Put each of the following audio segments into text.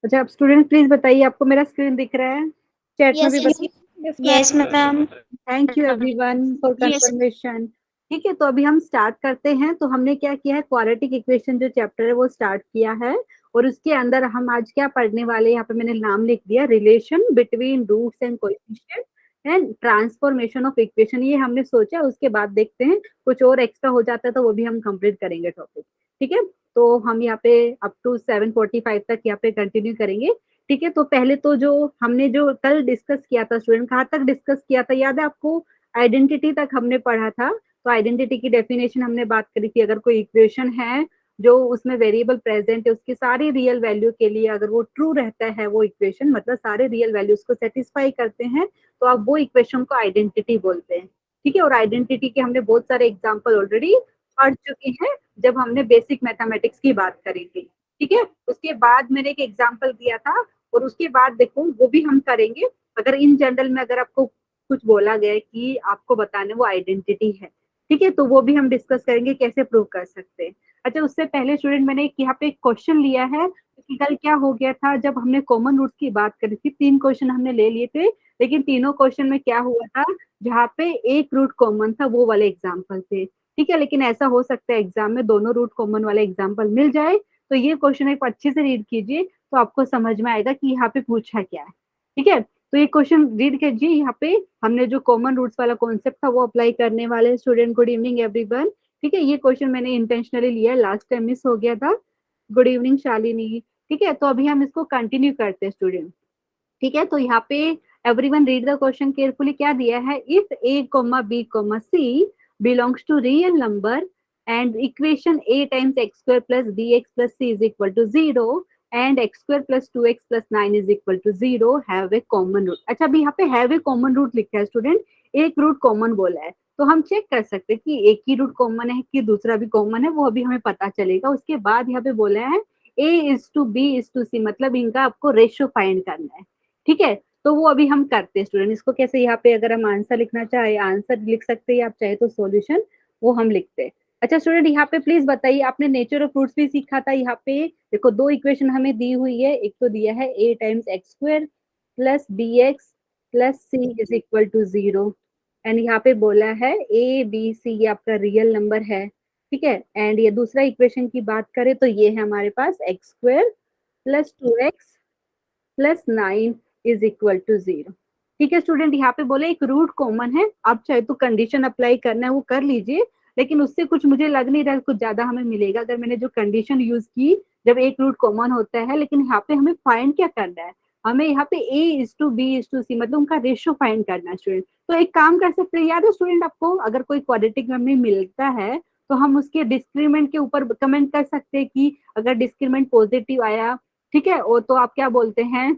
अच्छा, आप student please बताइए, आपको मेरा स्क्रीन दिख रहा है? चैट में भी यस बताइए। Yes yes ma'am. Ma'am. Thank you everyone for yes confirmation. ठीक है, तो अभी हम स्टार्ट करते हैं। तो हमने क्या किया है, क्वाड्रेटिक इक्वेशन जो चैप्टर है वो स्टार्ट किया है, और उसके अंदर हम आज क्या पढ़ने वाले हैं, यहाँ पे मैंने नाम लिख दिया, relation between roots and coefficient and transformation of equation. ये हमने सोचा, उसके बाद देखते हैं कुछ और एक्स्ट्रा हो जाता है तो वो भी हम कंप्लीट करेंगे टॉपिक। ठीक है, तो हम यहाँ पे अप टू 7:45 तक यहाँ पे कंटिन्यू करेंगे। ठीक है, तो पहले तो जो हमने जो कल डिस्कस किया था स्टूडेंट, कहाँ तक डिस्कस किया था याद है आपको? आइडेंटिटी तक हमने पढ़ा था। तो आइडेंटिटी की डेफिनेशन हमने बात करी थी, अगर कोई इक्वेशन है जो उसमें वेरिएबल प्रेजेंट है, उसकी सारी रियल वैल्यू के लिए अगर वो ट्रू रहता है वो इक्वेशन, मतलब सारे रियल वैल्यूज को सेटिस्फाई करते हैं, तो आप वो इक्वेशन को आइडेंटिटी बोलते हैं। ठीक है, और आइडेंटिटी के हमने बहुत सारे एग्जाम्पल ऑलरेडी पढ़ चुके हैं जब हमने बेसिक मैथमेटिक्स की बात करी थी। ठीक है, उसके बाद मैंने एक एग्जाम्पल दिया था, और उसके बाद देखो वो भी हम करेंगे। अगर इन जनरल में अगर आपको कुछ बोला गया है कि आपको बताने वो आइडेंटिटी है, ठीक है, तो वो भी हम डिस्कस करेंगे कैसे प्रूव कर सकते हैं। अच्छा, उससे पहले स्टूडेंट मैंने यहाँ पे एक क्वेश्चन लिया है कि कल क्या हो गया था, जब हमने कॉमन रूट्स की बात करी थी, 3 क्वेश्चन हमने ले लिए थे, लेकिन तीनों क्वेश्चन में क्या हुआ था, जहाँ पे एक रूट कॉमन था वो वाले एग्जाम्पल थे। ठीक है, लेकिन ऐसा हो सकता है एग्जाम में दोनों रूट कॉमन वाले एग्जाम्पल मिल जाए, तो ये क्वेश्चन एक अच्छे से रीड कीजिए, तो आपको समझ में आएगा कि यहाँ पे पूछा क्या है। ठीक है, तो ये क्वेश्चन रीड कीजिए। यहाँ पे हमने जो कॉमन रूट्स वाला कॉन्सेप्ट था वो अप्लाई करने वाले स्टूडेंट। Good evening everyone. ठीक है, ये क्वेश्चन मैंने इंटेंशनली लिया, लास्ट टाइम मिस हो गया था। Good evening Shalini. ठीक है, तो अभी हम इसको कंटिन्यू करते हैं स्टूडेंट। ठीक है, तो यहाँ पे everyone read the question carefully. क्या दिया है, if a comma b comma c belongs to real number and equation a times x square plus B x plus C is equal to 0 and x square plus 2x plus 9 is equal to 0 have a common root. अच्छा, अभी यहाँ पे have a common root लिखा है student, एक root common बोला है, तो हम चेक कर सकते हैं कि एक ही रूट कॉमन है कि दूसरा भी कॉमन है, वो अभी हमें पता चलेगा। उसके बाद यहाँ पे बोला है a is to B is to C, मतलब इनका आपको रेशियो फाइंड करना है। ठीक है, तो वो अभी हम करते हैं स्टूडेंट। इसको कैसे, यहाँ पे अगर हम आंसर लिखना चाहे आंसर लिख सकते हैं, आप चाहे तो सॉल्यूशन वो हम लिखते हैं। अच्छा स्टूडेंट, यहाँ पे प्लीज बताइए, आपने नेचर ऑफ फ्रूट्स भी सीखा था। यहाँ पे देखो दो इक्वेशन हमें दी हुई है, एक तो दिया है a times x square plus B x plus C is equal to 0, and यहाँ पे बोला है ए बी सी ये आपका रियल नंबर है। ठीक है, एंड ये दूसरा इक्वेशन की बात करें तो ये है हमारे पास X square plus 2x plus 9 is equal to 0। ठीक है स्टूडेंट, यहाँ पे बोले एक रूट कॉमन है, आप चाहे तो कंडीशन अप्लाई करना है वो कर लीजिए, लेकिन उससे कुछ मुझे लग नहीं रहा कुछ ज्यादा हमें मिलेगा अगर मैंने जो कंडीशन यूज की, जब एक रूट कॉमन होता है। लेकिन यहाँ पे हमें फाइंड क्या करना है, हमें यहाँ पे a is to B is to C, मतलब उनका रेशियो फाइंड करना है स्टूडेंट। तो एक काम कर सकते हैं, याद है स्टूडेंट आपको, अगर कोई क्वाड्रेटिक में मिलता है तो हम उसके डिस्क्रीमेंट के ऊपर कमेंट कर सकते हैं कि अगर डिस्क्रीमेंट पॉजिटिव आया, ठीक है, और तो आप क्या बोलते हैं,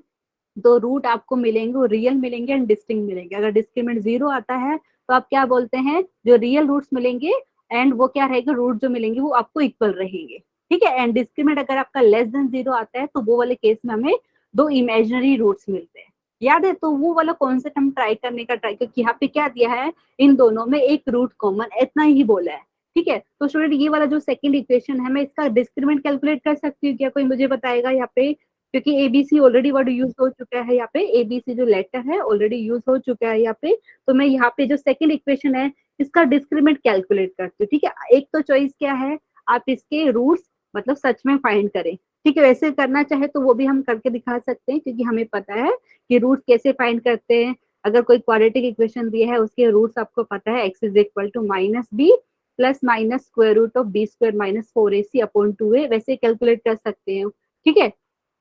दो रूट आपको मिलेंगे वो रियल मिलेंगे एंड डिस्टिंक्ट मिलेंगे। अगर डिस्क्रिमिनेंट 0 आता है तो आप क्या बोलते हैं, जो रियल रूट्स मिलेंगे एंड वो क्या रहेगा, रूट जो मिलेंगे वो आपको इक्वल रहेंगे। ठीक है, एंड डिस्क्रिमिनेंट अगर आपका लेस देन 0 आता है तो वो वाले केस में हमें दो इमेजिनरी रूट्स मिलते हैं। याद है, तो वो वाला कॉन्सेप्ट हम ट्राई करने का ट्राई, क्योंकि यहाँ पे क्या दिया है, इन दोनों में एक रूट कॉमन, इतना ही बोला है। ठीक है, तो स्टूडेंट ये वाला जो सेकंड इक्वेशन है, मैं इसका डिस्क्रिमिनेंट कैलकुलेट कर सकती हूँ क्या, कोई मुझे बताएगा यहाँ पे? क्योंकि एबीसी ऑलरेडी वर्ड यूज हो चुका है, यहाँ पे एबीसी जो लेटर है ऑलरेडी यूज हो चुका है यहाँ पे। तो मैं यहाँ पे जो सेकंड इक्वेशन है इसका डिस्क्रिमिनेंट कैलकुलेट करती हूँ। ठीक है, एक तो चॉइस क्या है, आप इसके रूट्स मतलब सच में फाइंड करें। ठीक है, वैसे करना चाहे तो वो भी हम करके दिखा सकते हैं, क्योंकि हमें पता है कि रूट कैसे फाइंड करते हैं। अगर कोई क्वाड्रेटिक इक्वेशन दिया है उसके रूट्स आपको पता है, x is equal to minus b plus minus square root of b square minus 4ac upon 2a, वैसे कैलकुलेट कर सकते हैं। ठीक है,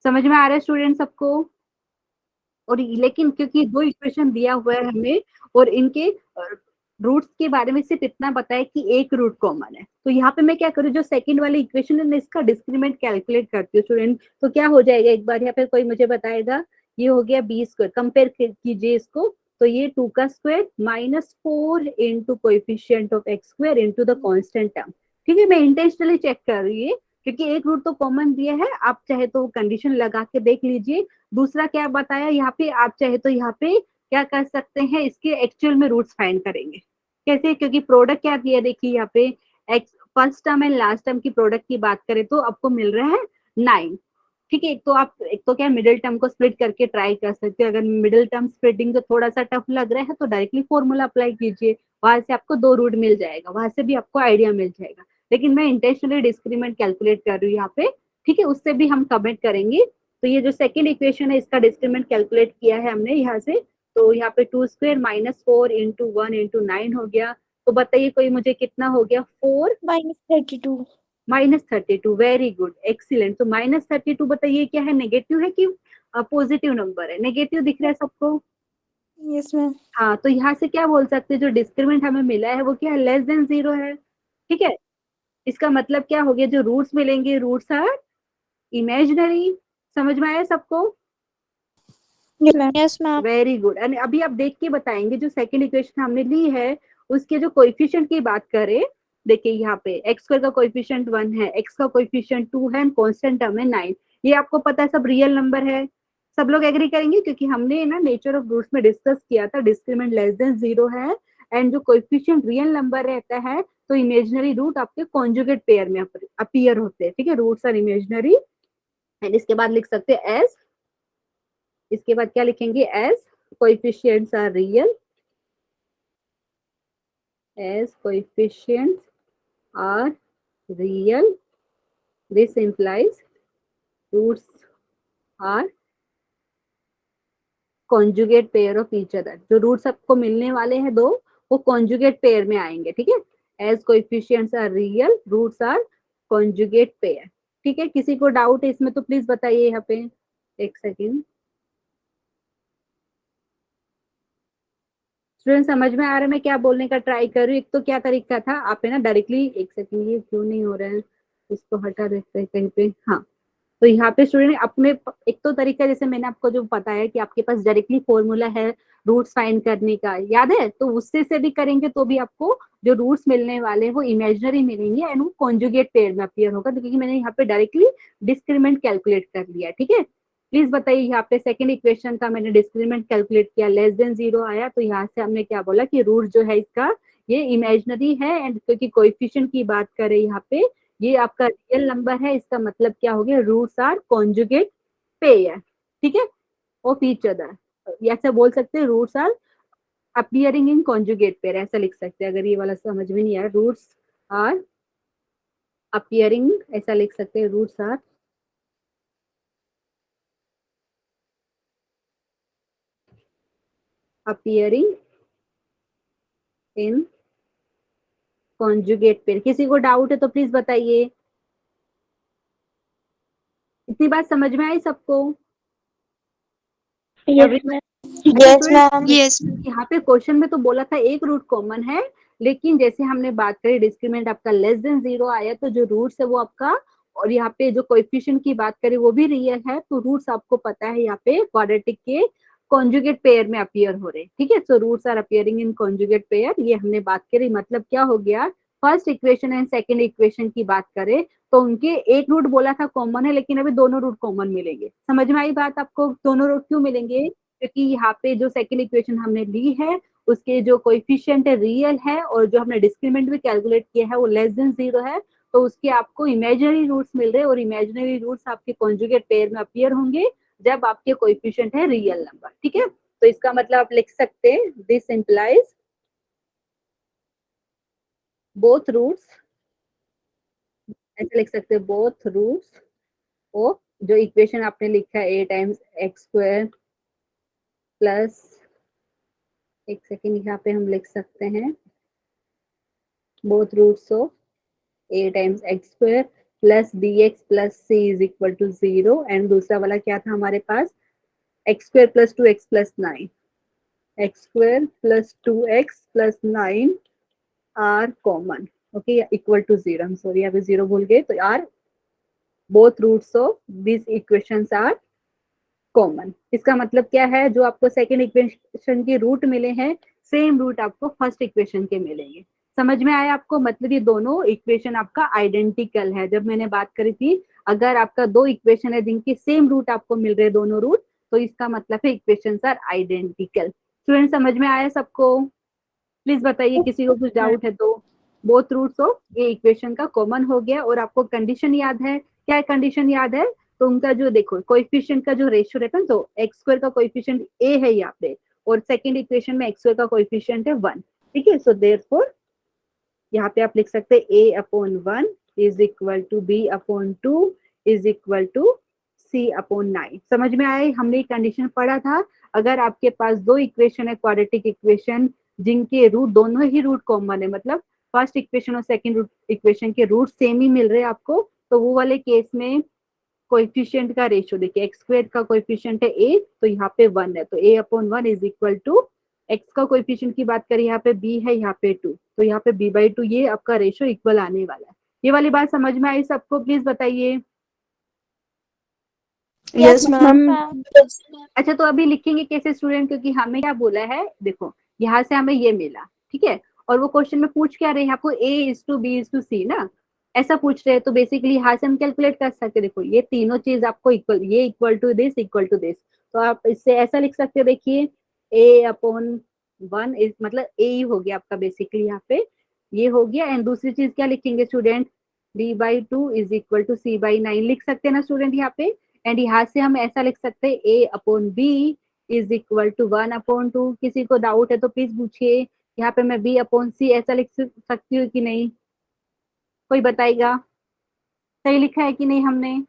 समझ में आ रहा है स्टूडेंट सबको? और लेकिन क्योंकि दो इक्वेशन दिया हुआ है हमें, और इनके रूट्स के बारे में सिर्फ इतना बताया कि एक रूट कॉमन है, तो यहाँ पे मैं क्या करूँ, जो सेकंड वाली इक्वेशन है ना इसका डिस्क्रिमिनेंट कैलकुलेट करती हूँ स्टूडेंट। तो क्या हो जाएगा, एक बार यहाँ पे कोई मुझे बताएगा, ये हो गया बी स्क्वायर, कंपेयर कीजिए इसको, तो ये 2 का square minus 4 into coefficient of x square into the constant term. ठीक है, मैं इंटेंशनली चेक कर रही है क्योंकि एक रूट तो कॉमन दिया है, आप चाहे तो कंडीशन लगा के देख लीजिए। दूसरा क्या बताया यहाँ पे, आप चाहे तो यहाँ पे क्या कर सकते हैं, इसके एक्चुअल में रूट्स फाइंड करेंगे। कैसे, क्योंकि प्रोडक्ट क्या दिया देखिए यहाँ पे, x first term and last term की प्रोडक्ट की बात करें तो आपको मिल रहा है 9। ठीक है। एक तो क्या मिडिल टर्म को स्प्लिट करके ट्राई कर सकते हो। अगर मिडिल टर्म स्प्लिटिंग तो थोड़ा सा टफ लग रहा है तो डायरेक्टली फॉर्मूला अप्लाई कीजिए, वहां से आपको 2 रूट मिल जाएगा, वहां से भी आपको आइडिया मिल जाएगा। लेकिन मैं इंटेंशनली डिस्क्रिमिनेंट कैलकुलेट कर रही हूँ यहाँ पे, ठीक है, उससे भी हम कमेंट करेंगे। तो ये जो सेकेंड इक्वेशन है इसका डिस्क्रिमिनेंट कैलकुलेट किया है हमने यहाँ से। तो यहाँ पे 2² -4 इंटू 1 इंटू 9 हो गया। तो बताइए कोई मुझे कितना हो गया? 4 -32। -32। Very good, excellent. तो -32 बताइए क्या है, नेगेटिव है कि पॉजिटिव नंबर है? नेगेटिव दिख रहा है सबको? Yes ma'am. हाँ, तो यहाँ से क्या बोल सकते हैं, जो डिस्क्रिमिनेंट हमें मिला है वो क्या है, लेस देन 0 है। ठीक है, इसका मतलब क्या हो गया, जो रूट्स मिलेंगे रूट्स आर इमेजिनरी। समझ में आया सबको? Yes ma'am. Very good. And अभी आप देख के बताएंगे, जो सेकंड इक्वेशन हमने ली है उसके जो कोएफिशिएंट की बात करें, देखिए यहाँ पे एक्स स्क्वायर का कोएफिशिएंट 1 है, एक्स का कोएफिशिएंट 2 है, एंड कांस्टेंट टर्म है 9। ये आपको पता है सब रियल नंबर है। सब लोग एग्री करेंगे क्योंकि हमने ना नेचर ऑफ रूट्स में डिस्कस किया था, डिस्क्रिमिनेंट लेस देन 0 है एंड जो कोएफिशिएंट रियल नंबर रहता है तो इमेजिनरी रूट आपके कॉन्जुगेट पेयर में अपीयर होते हैं। ठीक है, रूट्स आर इमेजिनरी। एंड इसके बाद लिख सकते हैं एज, इसके बाद क्या लिखेंगे, as coefficients are real, as coefficients are real, this implies roots are conjugate pair of each other। जो रूट्स आपको मिलने वाले हैं दो, वो कॉन्जुगेट पेयर में आएंगे। ठीक है, as coefficients are real, roots are conjugate pair। ठीक है, किसी को डाउट है इसमें तो प्लीज बताइए यहाँ पे। एक सेकेंड, स्टूडेंट समझ में आ रहा है मैं क्या बोलने का ट्राई कर रही हूँ? एक तो क्या तरीका था, आप है ना डायरेक्टली, एक सेकेंड ये क्यों नहीं हो रहा है, इसको हटा देते हैं कहीं पे। हाँ, तो यहाँ पे स्टूडेंट अपने, एक तो तरीका जैसे मैंने आपको जो बताया कि आपके पास डायरेक्टली फॉर्मूला है रूट्स फाइंड करने का, याद है? तो उससे से भी करेंगे तो भी आपको जो रूट्स मिलने वाले हैं वो इमेजिनरी मिलेंगे एंड वो कॉन्जुगेट पेयर में अपीयर होगा, तो क्योंकि मैंने यहाँ पे डायरेक्टली डिस्क्रिमिनेंट कैलकुलेट कर लिया। ठीक है, प्लीज बताइए, यहाँ पे सेकंड इक्वेशन का मैंने डिस्क्रिमिनेंट कैलकुलेट किया, लेस देन 0 आया, तो यहाँ से हमने क्या बोला कि रूट जो है इसका ये इमेजिनरी है एंड क्योंकि कोएफिशिएंट की बात करें यहाँ पे, ये आपका रियल नंबर है, इसका मतलब क्या हो गया, रूट्स आर कॉन्जुगेट पेयर। ठीक है, ऑफ ईच अदर, ऐसा बोल सकते हैं roots are appearing in conjugate pair, ऐसा लिख सकते हैं। अगर ये वाला समझ में नहीं आया, रूट्स आर अपीयरिंग, ऐसा लिख सकते हैं, roots are appearing in conjugate pair. किसी को डाउट है तो प्लीज बताइए। इतनी बात समझ में आई सबको? Yes ma'am. अच्छा यस स्टूडेंट, मैम। यस। यहाँ पे क्वेश्चन में तो बोला था एक रूट कॉमन है, लेकिन जैसे हमने बात करी डिस्क्रिमिनेंट आपका लेस देन 0 आया, तो जो रूट्स है वो आपका, और यहाँ पे जो कोएफिशिएंट की बात करें वो भी रियल है, तो रूट्स आपको पता है यहाँ पे क्वाड्रेटिक के कॉन्जुगेट पेयर में अपीयर हो रहे। ठीक है, so roots are appearing in conjugate pair, ये हमने बात करी। मतलब क्या हो गया, first equation and second equation की बात करें तो उनके एक रूट बोला था कॉमन है, लेकिन अभी दोनों रूट कॉमन मिलेंगे। समझ में आई बात आपको? दोनों रूट क्यों मिलेंगे, क्योंकि यहाँ पे जो सेकंड इक्वेशन हमने ली है उसके जो कोएफिशिएंट है रियल है, और जो हमने डिस्क्रिमिनेंट भी कैलकुलेट किया है वो लेस देन 0 है, तो उसके आपको इमेजिनरी रूट्स मिल रहे हैं, और इमेजिनरी रूट्स आपके कॉन्जुगेट पेयर में अपीयर होंगे जब आपके कोएफिशिएंट है रियल नंबर। ठीक है, तो इसका मतलब आप लिख सकते हैं, दिस इंप्लाइज बोथ रूट्स, ऐसे लिख सकते हैं, बोथ रूट्स ऑफ, जो इक्वेशन आपने लिखा है a times x square plus, एक सेकेंड यहाँ पे हम लिख सकते हैं, both roots of a times x square plus bx plus c is equal to 0, and दूसरा वाला क्या था हमारे पास, x square plus 2x plus 9, x square plus 2x plus 9 are common, okay, equal to 0, हम सॉरी यहाँ पे 0 भूल गए, तो are both roots of these equations are common. इसका मतलब क्या है, जो आपको सेकेंड इक्वेशन के रूट मिले हैं सेम रूट आपको फर्स्ट इक्वेशन के मिलेंगे। समझ में आया आपको? मतलब ये दोनों इक्वेशन आपका आइडेंटिकल है। जब मैंने बात करी थी, अगर आपका दो इक्वेशन है जिनके सेम रूट आपको मिल रहे दोनों रूट, तो इसका मतलब है इक्वेशन आर आइडेंटिकल। स्टूडेंट समझ में आया सबको? प्लीज बताइए किसी को कुछ डाउट है तो। बोथ रूट्स ऑफ ये इक्वेशन का कॉमन हो गया, और आपको कंडीशन याद है, क्या कंडीशन याद है, तो उनका जो देखो कोएफिशिएंट का जो रेशियो रहता है ना, तो एक्स स्क्वायर का कोएफिशिएंट ए है यहाँ पे, और सेकंड इक्वेशन में एक्स स्क्वायर का कोएफिशिएंट है 1, ठीक है। सो देयरफॉर यहाँ पे आप लिख सकते हैं a upon 1 is equal to b upon 2 is equal to c upon 9। समझ में आया? हमने एक कंडीशन पढ़ा था, अगर आपके पास दो इक्वेशन है क्वाड्रेटिक इक्वेशन जिनके रूट दोनों ही रूट कॉमन है, मतलब फर्स्ट इक्वेशन और सेकंड इक्वेशन के रूट सेम ही मिल रहे हैं आपको, तो वो वाले केस में कोएफिशिएंट का रेशियो देखिए, एक्स स्क्वायर का कोएफिशिएंट है a, तो यहाँ पे 1 है, तो a upon 1 is equal to x का कोएफिशिएंट की बात करें यहाँ पे b है, यहाँ पे 2, तो यहाँ पे b/2, ये आपका रेशियो इक्वल आने वाला है। ये वाली बात समझ में आई सबको? प्लीज बताइए। Yes ma'am. अच्छा, तो अभी लिखेंगे कैसे स्टूडेंट, क्योंकि हमें क्या बोला है, देखो यहाँ से हमें ये मिला, ठीक है, और वो क्वेश्चन में पूछ क्या रहे हैं आपको, a:b:c ना, ऐसा पूछ रहे हैं, तो बेसिकली यहाँ से हम कैलकुलेट कर सकते हैं। देखो ये तीनों चीज आपको इक्वल, ये equal to this, equal to this, तो आप इससे ऐसा लिख सकते हो, देखिए a अपॉन 1 इज मतलब a ही हो गया आपका बेसिकली यहाँ पे, ये हो गया। एंड दूसरी चीज क्या लिखेंगे student, b/2 is equal to c/9 लिख सकते हैं ना स्टूडेंट यहाँ पे। एंड यहाँ से हम ऐसा लिख सकते हैं a upon b is equal to 1/2। किसी को डाउट है तो प्लीज पूछिए। यहाँ पे मैं b अपॉन c ऐसा लिख सकती हूँ कि नहीं, कोई बताएगा? सही लिखा है कि नहीं हमने?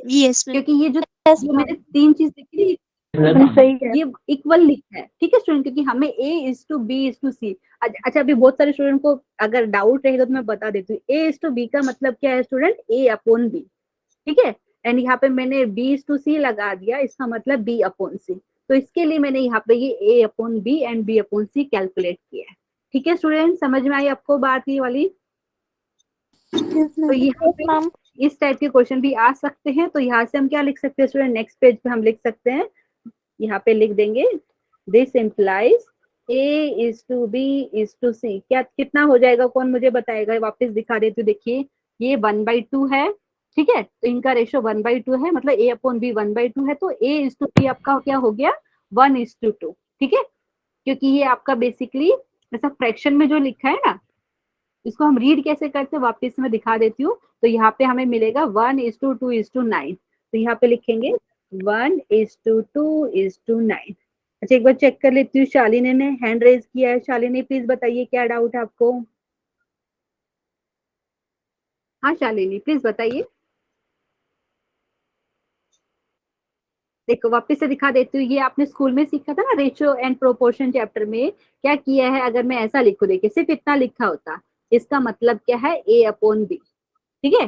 यस क्योंकि ये जो मैंने मैम। तीन चीज लिखी सही है। ये इक्वल लिखा है, ठीक है स्टूडेंट, क्योंकि हमें a:b:c। अच्छा, अभी बहुत सारे स्टूडेंट को अगर डाउट रहेगा तो मैं बता देती हूँ, a:b का मतलब क्या है स्टूडेंट, a अपॉन b, ठीक है। एंड यहाँ पे मैंने b:c लगा दिया, इसका मतलब b अपॉन c, तो इसके लिए मैंने यहाँ पे ये a upon b and b upon c calculate किया है, ठीक है स्टूडेंट, समझ में आई आपको बात ये वाली? तो यहाँ पे इस टाइप के क्वेश्चन भी आ सकते हैं, तो यहाँ से हम क्या लिख सकते हैं स्टूडेंट, नेक्स्ट पेज पे हम लिख सकते हैं, यहाँ पे लिख देंगे दिस इम्प्लाइज a:b:c, क्या कितना हो जाएगा, कौन मुझे बताएगा? वापस दिखा देती हूँ, देखिए ये 1/2 है, ठीक है, तो इनका रेशियो 1/2 है, मतलब a अपॉन b 1/2 है, तो a:b आपका क्या हो गया 1:2, ठीक है, क्योंकि ये आपका बेसिकली ऐसा फ्रैक्शन में जो लिखा है ना, इसको हम रीड कैसे करते हैं वापस मैं दिखा देती हूँ। तो यहाँ पे हमें मिलेगा 1:2:9, तो यहाँ पे लिखेंगे 1:2:9। अच्छा, एक बार चेक कर लेती हूँ, शालिनी ने हैंड रेज किया है, शालिनी प्लीज बताइए क्या डाउट है आपको? हाँ शालिनी प्लीज बताइए। देखो वापस से दिखा देती हूँ, ये आपने स्कूल में सीखा था ना रेशियो एंड प्रोपोर्शन चैप्टर में, क्या किया है, अगर मैं ऐसा लिखूं, देखिए सिर्फ इतना लिखा होता, इसका मतलब क्या है a अपॉन b, ठीक है।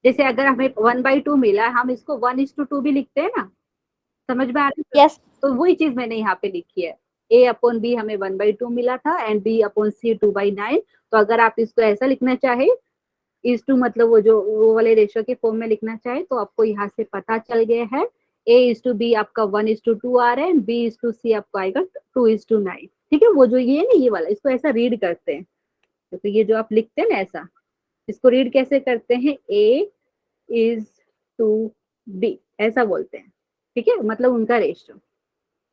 जैसे अगर हमें 1/2 मिला, हम इसको 1:2 भी लिखते हैं ना, समझ में आ रही है? यस। तो वही चीज मैंने यहाँ पे लिखी है, a अपॉन b हमें 1/2 मिला था एंड b अपॉन c 2/9। तो अगर आप इसको ऐसा लिखना चाहे, इस टू मतलब वो वाले रेशियो के फॉर्म में लिखना चाहे, तो आपको यहाँ से पता चल गया है a:b आपका 1:2 आ रहा है, b:c आपको आएगा 2:9, ठीक है। वो जो ये है ना ये वाला, इसको ऐसा रीड करते हैं, तो ये जो आप लिखते हैं ना ऐसा, इसको रीड कैसे करते हैं, a is to b ऐसा बोलते हैं, ठीक है, मतलब उनका रेशियो।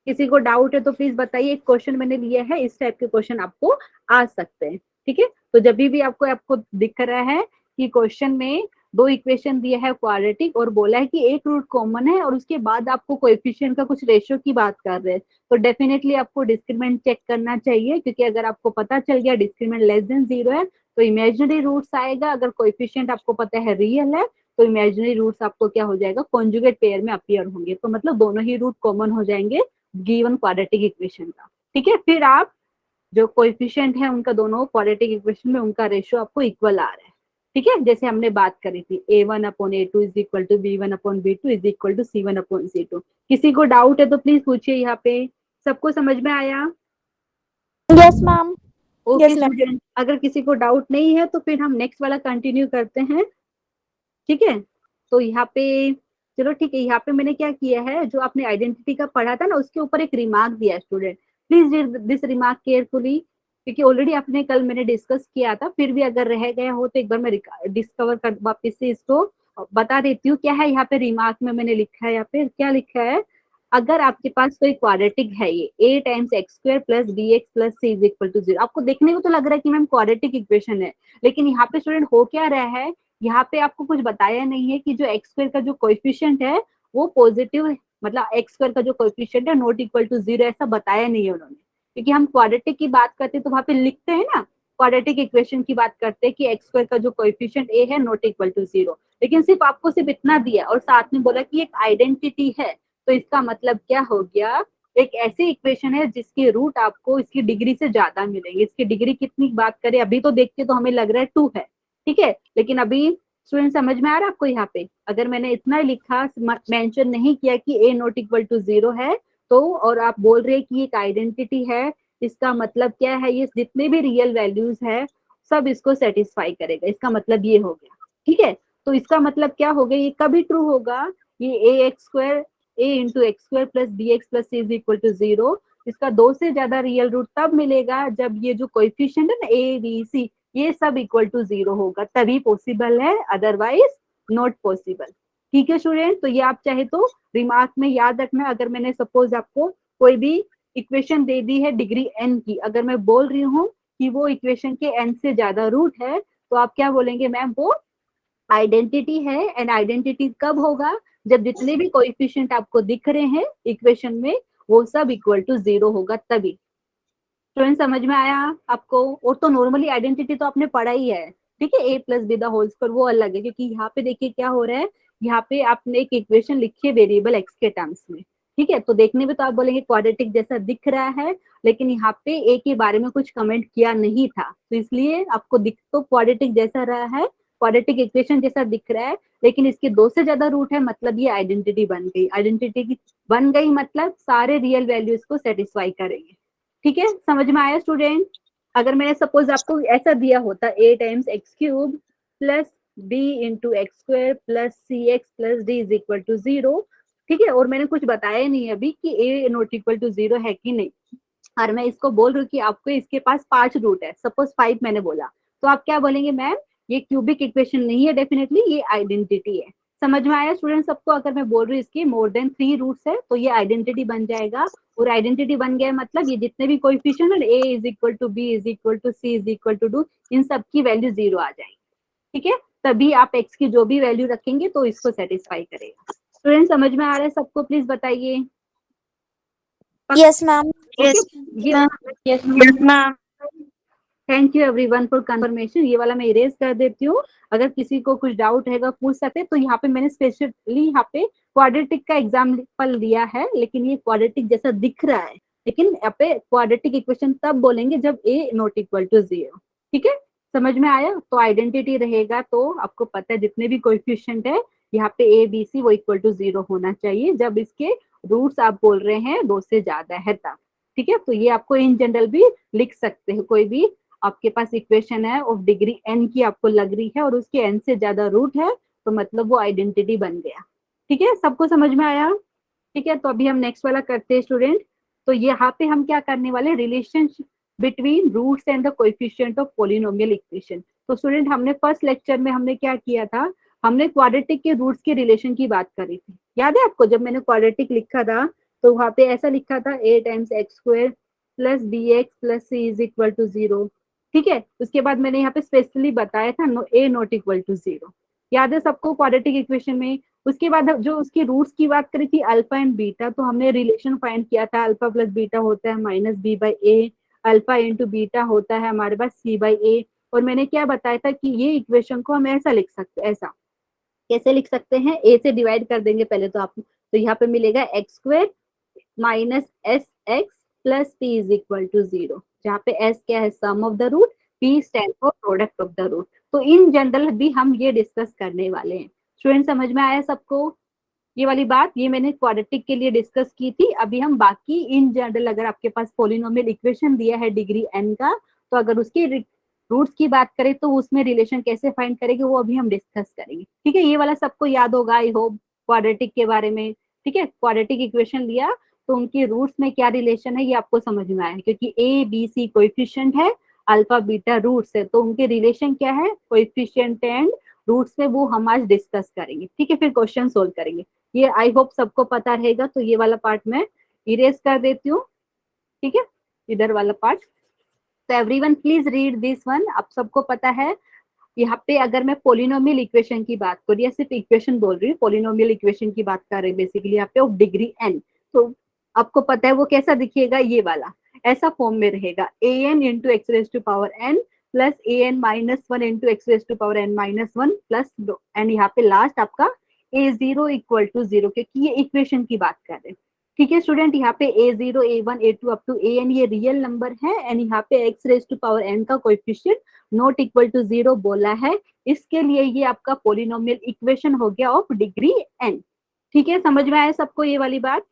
किसी को डाउट है तो प्लीज बताइए, एक क्वेश्चन मैंने लिया है, इस टाइप के क्वेश्चन आपको आ सकते हैं, ठीक है। तो जब भी आपको दिख रहा है कि क्वेश्चन में दो इक्वेशन दिया है क्वाड्रेटिक और बोला है कि एक रूट कॉमन है और उसके बाद आपको कोएफिशिएंट का कुछ रेशियो की बात कर रहे हैं, तो डेफिनेटली आपको डिस्क्रिमिनेंट चेक करना चाहिए, क्योंकि अगर आपको पता चल गया डिस्क्रिमिनेंट लेस देन 0 है तो इमेजिनरी रूट्स आएगा, अगर कोएफिशिएंट आपको पता है रियल है तो इमेजिनरी रूट्स आपको क्या हो जाएगा, कॉन्जुगेट पेयर में अपीयर होंगे, तो मतलब दोनों ही रूट कॉमन हो जाएंगे गिवन क्वाड्रेटिक इक्वेशन का, ठीक है। फिर आप जो कोएफिशिएंट है उनका दोनों क्वाड्रेटिक इक्वेशन में उनका रेशियो आपको इक्वल आ रहा है, ठीक है, जैसे हमने बात करी थी a1/a2 is equal to b1/b2 is equal to c1/c2। किसी को डाउट है तो प्लीज पूछिए, यहाँ पे सबको समझ में आया? Yes ma'am. ओके स्टूडेंट, अगर किसी को डाउट नहीं है तो फिर हम नेक्स्ट वाला कंटिन्यू करते हैं, ठीक है। तो यहाँ पे चलो ठीक है, यहाँ पे मैंने क्या किया है, जो आपने आइडेंटिटी का पढ़ा था ना उसके ऊपर एक रिमार्क दिया student, please read this remark carefully, क्योंकि ऑलरेडी आपने कल मैंने डिस्कस किया था, फिर भी अगर रह गया हो तो एक बार मैं डिस्कवर कर वापस से इसको बता देती हूँ। क्या है यहाँ पे रिमार्क में मैंने लिखा है, यहाँ पे क्या लिखा है, अगर आपके पास कोई क्वाड्रेटिक है ये a times x² plus bx plus c is equal to 0, आपको देखने को तो लग रहा है कि मैम क्वाड्रेटिक इक्वेशन है, लेकिन यहाँ पे स्टूडेंट हो क्या रहा है, यहाँ पे आपको कुछ बताया नहीं है कि जो एक्स स्क्वायर का जो कोएफिशिएंट है वो पॉजिटिव है, मतलब एक्स स्क्वायर का जो कोएफिशिएंट है नॉट इक्वल टू 0 ऐसा बताया नहीं है उन्होंने। क्योंकि हम क्वाड्रेटिक की बात करते हैं तो वहां पे लिखते हैं ना, क्वाड्रेटिक इक्वेशन की बात करते हैं कि एक्स स्क्वायर का जो कोएफिशिएंट ए है नॉट इक्वल टू 0, लेकिन सिर्फ आपको सिर्फ इतना दिया और साथ में बोला कि एक आइडेंटिटी है। तो इसका मतलब क्या हो गया, एक ऐसी इक्वेशन है जिसकी रूट आपको इसकी डिग्री से ज्यादा मिलेंगे। इसकी डिग्री कितनी बात करें, अभी तो देख के तो हमें लग रहा है 2 है, ठीक है, लेकिन अभी स्टूडेंट समझ में आ रहा है आपको, यहाँ पे अगर मैंने इतना लिखा, मेंशन नहीं किया कि ए नॉट इक्वल टू 0 है, तो और आप बोल रहे हैं कि एक आइडेंटिटी है, इसका मतलब क्या है, ये जितने भी रियल वैल्यूज है सब इसको सेटिस्फाई करेगा, इसका मतलब ये हो गया, ठीक है। तो इसका मतलब क्या हो गया, ये कभी ट्रू होगा, ये A X square A into x square plus B x plus C is equal to 0, इसका 2 से ज्यादा रियल रूट तब मिलेगा जब ये जो कोएफिशिएंट है ना ए बी सी ये सब इक्वल टू 0 होगा, तभी पॉसिबल है, अदरवाइज नॉट पॉसिबल। ठीक है स्टूडेंट, तो ये आप चाहे तो रिमार्क में याद रखना। अगर मैंने सपोज आपको कोई भी इक्वेशन दे दी है डिग्री n की, अगर मैं बोल रही हूँ कि वो इक्वेशन के n से ज्यादा रूट है, तो आप क्या बोलेंगे, मैम वो आइडेंटिटी है। एंड आइडेंटिटी कब होगा, जब जितने भी कोएफिशिएंट आपको दिख रहे हैं इक्वेशन में वो सब इक्वल टू 0 होगा तभी। स्टूडेंट समझ में आया आपको। और तो नॉर्मली आइडेंटिटी तो आपने पढ़ा ही है, ठीक है, A plus B the whole square वो अलग है, क्योंकि यहाँ पे देखिए क्या हो रहा है, यहाँ पे आपने एक इक्वेशन लिखी है वेरिएबल एक्स के टर्म्स में, ठीक है, तो देखने में तो आप बोलेंगे क्वाड्रेटिक जैसा दिख रहा है, लेकिन यहाँ पे ए के बारे में कुछ कमेंट किया नहीं था, तो इसलिए आपको दिख तो क्वाड्रेटिक जैसा रहा है, क्वाड्रेटिक इक्वेशन जैसा दिख रहा है, लेकिन इसके 2 से ज्यादा रूट है, मतलब ये आइडेंटिटी बन गई। आइडेंटिटी बन गई मतलब सारे रियल वैल्यूज को सेटिस्फाई करेंगे। ठीक है, समझ में आया स्टूडेंट। अगर मैंने सपोज आपको ऐसा दिया होता A times x cube plus B into x square plus C x plus D is equal to 0, ठीक है, और मैंने कुछ बताया नहीं अभी कि ए नॉट इक्वल टू 0 है कि नहीं, और मैं इसको बोल रही हूँ कि आपको इसके पास 5 रूट है, सपोज 5 मैंने बोला, तो आप क्या बोलेंगे, मैम ये क्यूबिक इक्वेशन नहीं है, डेफिनेटली ये आइडेंटिटी है। समझ में आया स्टूडेंट सबको। अगर मैं बोल रही हूँ इसके मोर देन 3 रूट्स है तो ये आइडेंटिटी बन जाएगा, और आइडेंटिटी बन गया मतलब ये जितने भी कोएफिशिएंट है, A is equal to B is equal to C is equal to 2, इन सब की वैल्यू 0 आ जाएगी, ठीक है, तभी आप एक्स की जो भी वैल्यू रखेंगे तो इसको सेटिस्फाई करेगा। स्टूडेंट समझ में आ रहा है सबको, प्लीज बताइए। Yes, ma'am. ओके, ये Yes, ma'am. Thank you everyone for confirmation. ये वाला मैं इरेज कर देती हूँ, अगर किसी को कुछ डाउट है पूछ सकते हैं। तो यहाँ पे मैंने स्पेशली यहाँ पे क्वाड्रेटिक का एग्जाम्पल दिया है, लेकिन ये क्वाड्रेटिक जैसा दिख रहा है, लेकिन यहाँ पे क्वाड्रेटिक इक्वेशन तब बोलेंगे जब ए नॉट इक्वल टू 0, ठीक है, समझ में आया। तो आइडेंटिटी रहेगा तो आपको पता है जितने भी कोएफिशिएंट है यहाँ पे ए बी सी वो इक्वल टू 0 होना चाहिए, जब इसके रूट्स आप बोल रहे हैं 2 से ज्यादा है तब, ठीक है। तो ये आपको इन जनरल भी लिख सकते हैं, कोई भी आपके पास इक्वेशन है ऑफ डिग्री n की आपको लग रही है और उसके n से ज्यादा रूट है, तो मतलब वो आइडेंटिटी बन गया, ठीक है, सबको समझ में आया। ठीक है, तो अभी हम नेक्स्ट वाला करते हैं स्टूडेंट। तो यहाँ पे हम क्या करने वाले, relationship between roots and the coefficient of polynomial equation. तो स्टूडेंट हमने फर्स्ट लेक्चर में हमने क्या किया था, हमने क्वाड्रेटिक के रूट्स के रिलेशन की बात करी थी, याद है आपको। जब मैंने क्वाड्रेटिक लिखा था तो वहां पे ऐसा लिखा था a times x square plus B x plus C is equal to 0, ठीक है। उसके बाद मैंने यहाँ पे स्पेशली बताया था ए नॉट इक्वल टू 0, याद है सबको क्वाड्रेटिक इक्वेशन में। उसके बाद जो उसकी रूट्स की बात करी थी अल्फा एंड बीटा, तो हमने रिलेशन फाइंड किया था, अल्फा प्लस बीटा होता है minus b by a, alpha into beta होता है हमारे पास सी बाई ए। और मैंने क्या बताया था कि ये इक्वेशन को हम ऐसा लिख सकते हैं, ऐसा कैसे लिख सकते हैं, ए से डिवाइड कर देंगे पहले तो आप, तो यहाँ पे मिलेगा X square minus S x plus P is equal to 0, जहाँ पे एस क्या है, sum of the root, P stand for product of the root. तो इन जनरल भी हम ये डिस्कस करने वाले हैं। स्टूडेंट समझ में आया सबको ये वाली बात, ये मैंने क्वाड्रेटिक के लिए डिस्कस की थी। अभी हम बाकी इन जनरल, अगर आपके पास पॉलिनोमियल इक्वेशन दिया है डिग्री n का, तो अगर उसकी रूट्स की बात करें तो उसमें रिलेशन कैसे फाइंड करेंगे वो अभी हम डिस्कस करेंगे, ठीक है। ये वाला सबको याद होगा आई होप क्वाड्रेटिक के बारे में, ठीक है। क्वाड्रेटिक इक्वेशन लिया तो उनकी रूट्स में क्या रिलेशन है ये आपको समझ में आया, क्योंकि ए बी सी कोएफिशिएंट है, अल्फा बीटा रूट्स है, तो उनके रिलेशन क्या है, कोएफिशिएंट एंड रूट्स में, वो हम आज डिस्कस करेंगे, ठीक है। फिर क्वेश्चन सोल्व करेंगे, ये आई होप सबको पता रहेगा। तो ये वाला पार्ट मैं इरेज कर देती हूँ, ठीक है, इधर वाला पार्ट। तो everyone please read this one, आप सबको पता है यहाँ पे अगर मैं पोलिनोमियल इक्वेशन की बात करूँ या सिर्फ इक्वेशन बोल रही हूँ, पोलिनोमियल इक्वेशन की बात कर रहे हैं बेसिकली यहाँ पे ऑफ डिग्री n, तो आपको पता है वो कैसा दिखेगा, ये वाला ऐसा फॉर्म में रहेगा, an into x raise to power n plus an minus one into x raise to power n minus one plus and यहाँ पे लास्ट आपका a0 इक्वल टू 0, क्योंकि ये इक्वेशन की बात कर रहे हैं। ठीक है स्टूडेंट, यहाँ पे a0 a1 a2 up to an ये रियल नंबर है एंड यहाँ पे x raise to power n का कोएफिशिएंट नॉट इक्वल टू 0 बोला है, इसके लिए ये आपका पोलिनोमियल इक्वेशन हो गया ऑफ डिग्री n। ठीक है, समझ में आया सबको ये वाली बात?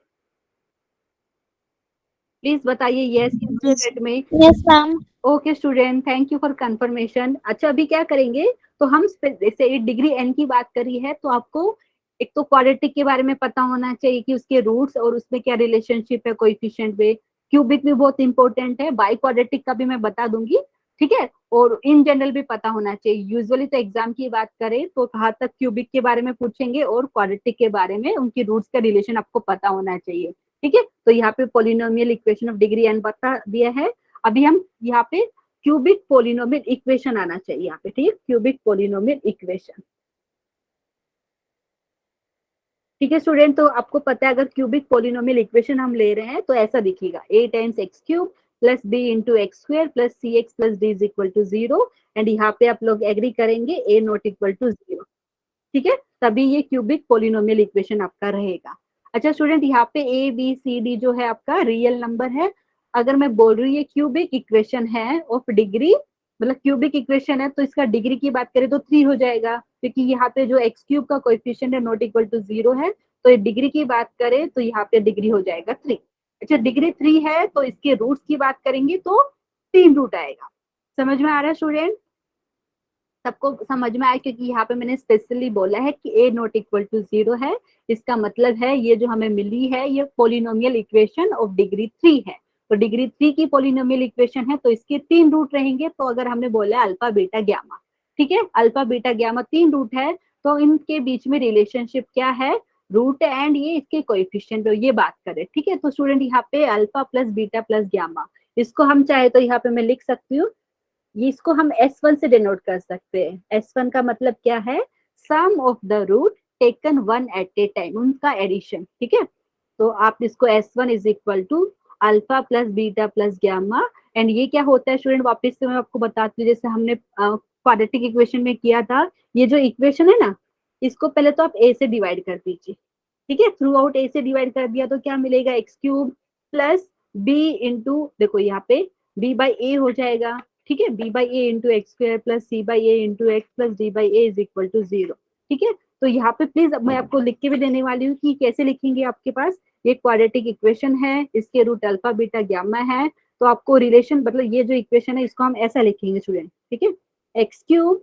प्लीज बताइए यस Yes. में। Yes, ma'am. Okay student, thank you for confirmation. अच्छा अभी क्या करेंगे, तो हम जैसे डिग्री एन की बात करी है तो आपको एक तो क्वाड्रेटिक के बारे में पता होना चाहिए कि उसके रूट्स और उसमें क्या रिलेशनशिप है कोएफिशिएंट में। क्यूबिक भी बहुत इंपॉर्टेंट है, बाई क्वाड्रेटिक का भी मैं बता दूंगी। ठीक है, और इन जनरल भी पता होना चाहिए। यूजुअली तो एग्जाम की बात करें तो कहाँ तक क्यूबिक के बारे में पूछेंगे और क्वाड्रेटिक के बारे में, उनकी रूट्स का रिलेशन आपको पता होना चाहिए। ठीक है, तो यहाँ पे polynomial equation of degree n बता दिया है। अभी हम यहाँ पे क्यूबिक पोलिनोमियल इक्वेशन आना चाहिए यहाँ पे। ठीक है, क्यूबिक पोलिनोमियल इक्वेशन। ठीक है स्टूडेंट, तो आपको पता है अगर क्यूबिक पोलिनोमियल इक्वेशन हम ले रहे हैं तो ऐसा दिखेगा, a times x cube plus b into x square plus C x plus D is equal to 0 and यहाँ पे आप लोग एग्री करेंगे a नॉट इक्वल टू 0। ठीक है, तभी ये क्यूबिक पोलिनोमियल इक्वेशन आपका रहेगा। अच्छा स्टूडेंट, यहाँ पे ए बी सी डी जो है आपका रियल नंबर है। अगर मैं बोल रही हूँ ये क्यूबिक इक्वेशन है ऑफ डिग्री, मतलब क्यूबिक इक्वेशन है तो इसका डिग्री की बात करें तो 3 हो जाएगा, क्योंकि यहाँ पे जो एक्स क्यूब का कोएफिशिएंट है नॉट इक्वल टू 0 है, तो ये डिग्री की बात करें तो यहाँ पे डिग्री हो जाएगा 3। अच्छा डिग्री 3 है तो इसके रूट्स की बात करेंगे तो 3 रूट आएगा। समझ में आ रहा है स्टूडेंट? सबको समझ में आया, क्योंकि यहाँ पे मैंने स्पेशली बोला है कि a नॉट इक्वल टू 0 है, इसका मतलब है ये जो हमें मिली है ये पोलिनोमियल इक्वेशन ऑफ डिग्री 3 है। तो डिग्री 3 की पोलिनोमियल इक्वेशन है तो इसके 3 रूट रहेंगे। तो अगर हमने बोला अल्फा बीटा ग्यामा, ठीक है, अल्फा बीटा ग्यामा 3 रूट है, तो इनके बीच में रिलेशनशिप क्या है, रूट एंड ये इसके कोएफिशिएंट, ये बात करें। ठीक है, तो स्टूडेंट यहाँ पे alpha plus beta plus gamma, इसको हम चाहे तो यहाँ पे मैं लिख सकती हूँ, ये इसको हम S1 से डिनोट कर सकते हैं। S1 का मतलब क्या है, sum of the root taken one at a time, उनका एडिशन। ठीक है, तो आप इसको S1 is equal to alpha plus beta plus gamma, and ये क्या होता है स्टूडेंट, वापस से मैं आपको बताती हूँ, जैसे हमने क्वाड्रेटिक इक्वेशन में किया था, ये जो इक्वेशन है ना, इसको पहले तो आप a से डिवाइड कर दीजिए। ठीक है, थ्रू आउट a से डिवाइड कर दिया तो क्या मिलेगा, x cube plus b into, देखो यहाँ पे b बाई ए हो जाएगा। ठीक है, b by a into x square plus c by a into x plus d by a is equal to 0। ठीक है, तो यहाँ पे प्लीज मैं आपको लिख के भी देने वाली हूँ कि कैसे लिखेंगे। आपके पास ये क्वाड्रेटिक इक्वेशन है, इसके रूट अल्फा बीटा ग्यामा है, तो आपको रिलेशन, मतलब ये जो इक्वेशन है इसको हम ऐसा लिखेंगे स्टूडेंट। ठीक है, x cube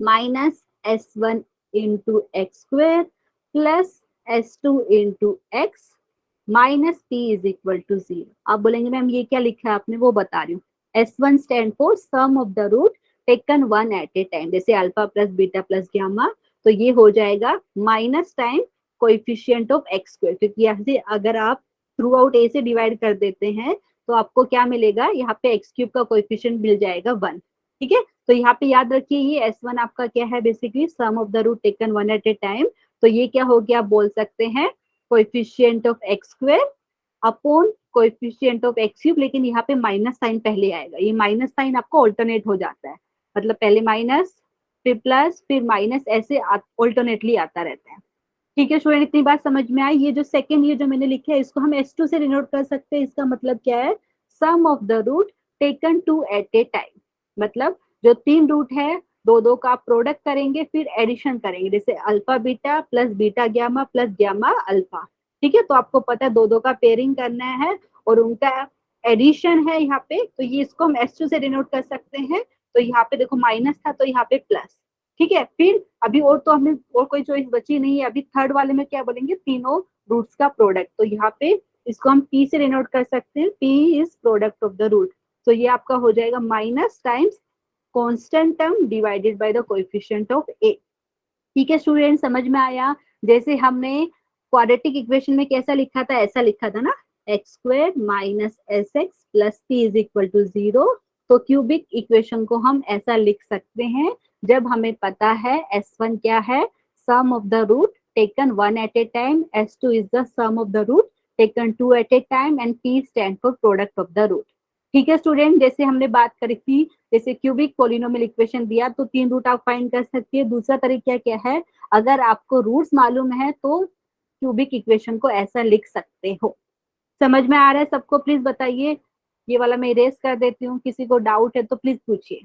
minus s1 into x square plus s2 into x minus p is equal to 0। आप बोलेंगे मैम ये क्या लिखा है आपने, वो बता रही हूँ। S1 stand for sum of the root taken one at a time, जैसे alpha plus beta plus gamma, तो ये हो जाएगा minus time coefficient of x square, क्योंकि यहाँ से अगर आप थ्रू आउट ए से डिवाइड कर देते हैं तो आपको क्या मिलेगा, यहाँ पे एक्स क्यूब का कोएफिशिएंट मिल जाएगा 1। ठीक है, तो यहाँ पे याद रखिए ये S1 आपका क्या है, basically sum of the root taken one at a time, तो ये क्या हो गया, आप बोल सकते हैं coefficient of x square upon coefficient of x cube, लेकिन यहाँ पे माइनस साइन पहले आएगा, ये माइनस साइन आपको ऑल्टरनेट हो जाता है, मतलब पहले माइनस फिर प्लस फिर माइनस, ऐसे ऑल्टरनेटली आता रहता है। ठीक है स्टूडेंट, इतनी बात समझ में आई। ये जो सेकंड ये जो मैंने लिखा है इसको हम S2 से डिनोट कर सकते हैं। इसका मतलब क्या है, sum of the root taken two at a time, मतलब जो 3 रूट है दो दो का प्रोडक्ट करेंगे फिर एडिशन करेंगे, जैसे alpha beta plus beta gamma plus gamma alpha. ठीक है, तो आपको पता है दो दो का पेयरिंग करना है और उनका एडिशन है यहाँ पे, तो ये इसको हम S2 से डिनोट कर सकते हैं। तो यहाँ पे देखो माइनस था तो यहाँ पे प्लस। ठीक है, फिर अभी और तो हमें और कोई चॉइस बची नहीं है, अभी थर्ड वाले में क्या बोलेंगे, तीनों रूट्स का प्रोडक्ट, तो यहाँ पे इसको हम P से डिनोट कर सकते हैं, P is product of the root, तो ये आपका हो जाएगा minus times constant term divided by the coefficient of a। ठीक है स्टूडेंट, समझ में आया? जैसे हमने क्वाड्रेटिक इक्वेशन में कैसा लिखा था, ऐसा लिखा था ना, x square minus S x plus P is equal to 0, तो क्यूबिक इक्वेशन को हम ऐसा लिख सकते हैं, जब हमें पता है S1 क्या है, sum of the root taken 1 at a time, S2 is the sum of the root taken 2 at a time and P stand for product of the root. ठीक है स्टूडेंट, जैसे हमने बात करी थी, जैसे क्यूबिक पोलिनोमियल इक्वेशन दिया तो 3 रूट आप फाइंड कर सकती है। दूसरा तरीका क्या है, अगर आपको रूट्स मालूम है तो क्यूबिक इक्वेशन को ऐसा लिख सकते हो। समझ में आ रहा है सबको? प्लीज बताइए। ये वाला मैं इरेज कर देती हूँ, किसी को डाउट है तो प्लीज पूछिए।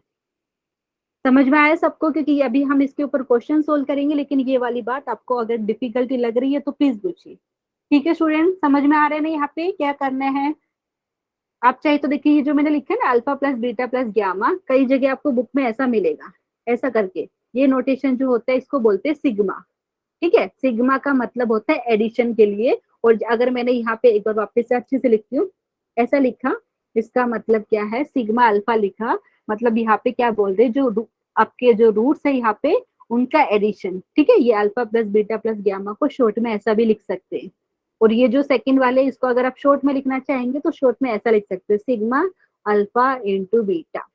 समझ में आया सबको? क्योंकि अभी हम इसके ऊपर क्वेश्चन सोल्व करेंगे, लेकिन ये वाली बात आपको अगर डिफिकल्टी लग रही है तो प्लीज पूछिए। ठीक है स्टूडेंट, समझ में आ रहे हैं ना यहाँ पे क्या करना है? आप चाहे तो देखिए, ये जो मैंने लिखा है ना alpha plus beta plus gamma, कई जगह आपको बुक में ऐसा मिलेगा, ऐसा करके। ये नोटेशन जो होता है इसको बोलते हैं सिग्मा। ठीक है, सिग्मा का मतलब होता है एडिशन के लिए। और अगर मैंने यहाँ पे एक बार वापस से अच्छे से लिखती हूँ, ऐसा लिखा, इसका मतलब क्या है, सिग्मा अल्फा लिखा, मतलब यहाँ पे क्या बोल रहे हैं, जो आपके जो रूट्स है यहाँ पे उनका एडिशन। ठीक है, ये alpha plus beta plus gamma को शॉर्ट में ऐसा भी लिख सकते हैं। और ये जो सेकंड वाले, इसको अगर आप शॉर्ट में लिखना चाहेंगे तो शॉर्ट में ऐसा लिख सकते हैं, सिग्मा अल्फा इंटू बीटा।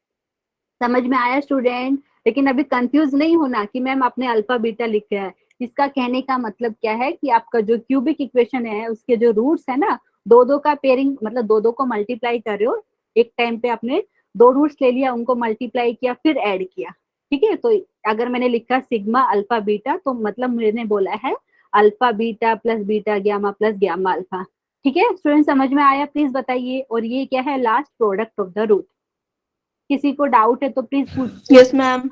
समझ में आया स्टूडेंट? लेकिन अभी कंफ्यूज नहीं होना कि मैम आपने अल्फा बीटा लिखा है। इसका कहने का मतलब क्या है कि आपका जो क्यूबिक इक्वेशन है उसके जो रूट्स है ना, दो दो का पेयरिंग, मतलब दो दो को मल्टीप्लाई कर रहे हो। एक टाइम पे आपने दो रूट्स ले लिया, उनको मल्टीप्लाई किया, फिर ऐड किया। ठीक है, तो अगर मैंने लिखा सिग्मा अल्फा बीटा तो मतलब मैंने बोला है alpha beta gamma plus gamma alpha. ठीक है स्टूडेंट, समझ में आया? प्लीज बताइए। और ये क्या है, last product of the root. किसी को डाउट है तो प्लीज पूछिए। Yes, ma'am.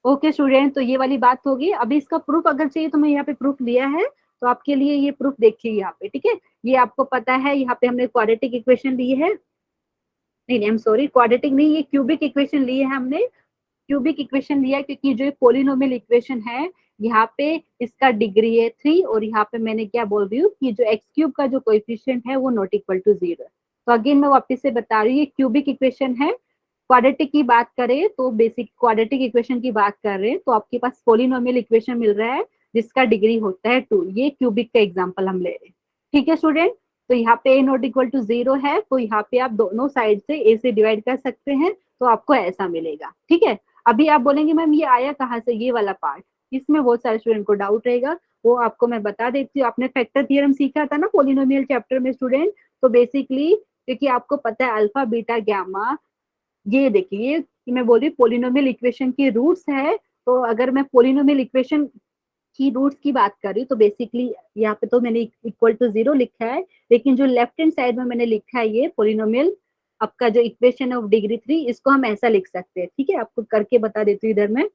ओके स्टूडेंट, तो ये वाली बात होगी। अभी इसका प्रूफ अगर चाहिए तो मैं यहाँ पे प्रूफ लिया है, तो आपके लिए ये प्रूफ देखिए यहाँ पे। ठीक है, ये आपको पता है, यहाँ पे हमने क्वाड्रेटिक इक्वेशन ली है, नहीं नहीं, आई एम सॉरी, क्वाड्रेटिक नहीं, ये क्यूबिक इक्वेशन ली है हमने। क्यूबिक इक्वेशन लिया क्योंकि जो पोलिनोमियल इक्वेशन है, यहाँ पे इसका डिग्री है 3, और यहाँ पे मैंने क्या बोल रही हूँ कि जो एक्स क्यूब का जो कोएफिशिएंट है वो नॉट इक्वल टू 0 है। तो अगेन मैं वापस से बता रही हूँ, ये क्यूबिक इक्वेशन है। क्वाड्रेटिक की बात करें तो बेसिक क्वाड्रेटिक इक्वेशन की बात कर रहे हैं तो आपके पास पोलिनोमियल इक्वेशन मिल रहा है जिसका डिग्री होता है 2। ये क्यूबिक का एग्जाम्पल हम ले रहे हैं। ठीक है स्टूडेंट, तो यहाँ पे a नॉट इक्वल टू 0 है, तो यहाँ पे आप दोनों साइड से a से डिवाइड कर सकते हैं, तो आपको ऐसा मिलेगा। ठीक है, अभी आप बोलेंगे मैम ये आया कहाँ से, ये वाला पार्ट, इसमें बहुत सारे स्टूडेंट को डाउट रहेगा, वो आपको मैं बता देती हूँ। आपने फैक्टर थ्योरम सीखा था ना पोलिनोमियल चैप्टर में स्टूडेंट, तो बेसिकली क्योंकि आपको पता है अल्फा बीटा गामा, ये देखिए कि मैं बोल रही हूँ पोलिनोमियल इक्वेशन की रूट्स है। तो अगर मैं पोलिनोमियल इक्वेशन की रूट्स की बात कर रही हूँ तो बेसिकली यहाँ पे तो मैंने इक्वल टू 0 लिखा है, लेकिन जो लेफ्ट हैंड साइड में मैंने लिखा है ये पोलिनोमियल आपका जो इक्वेशन ऑफ डिग्री 3, इसको हम ऐसा लिख सकते हैं। ठीक है, आपको करके बता देती हूँ इधर में,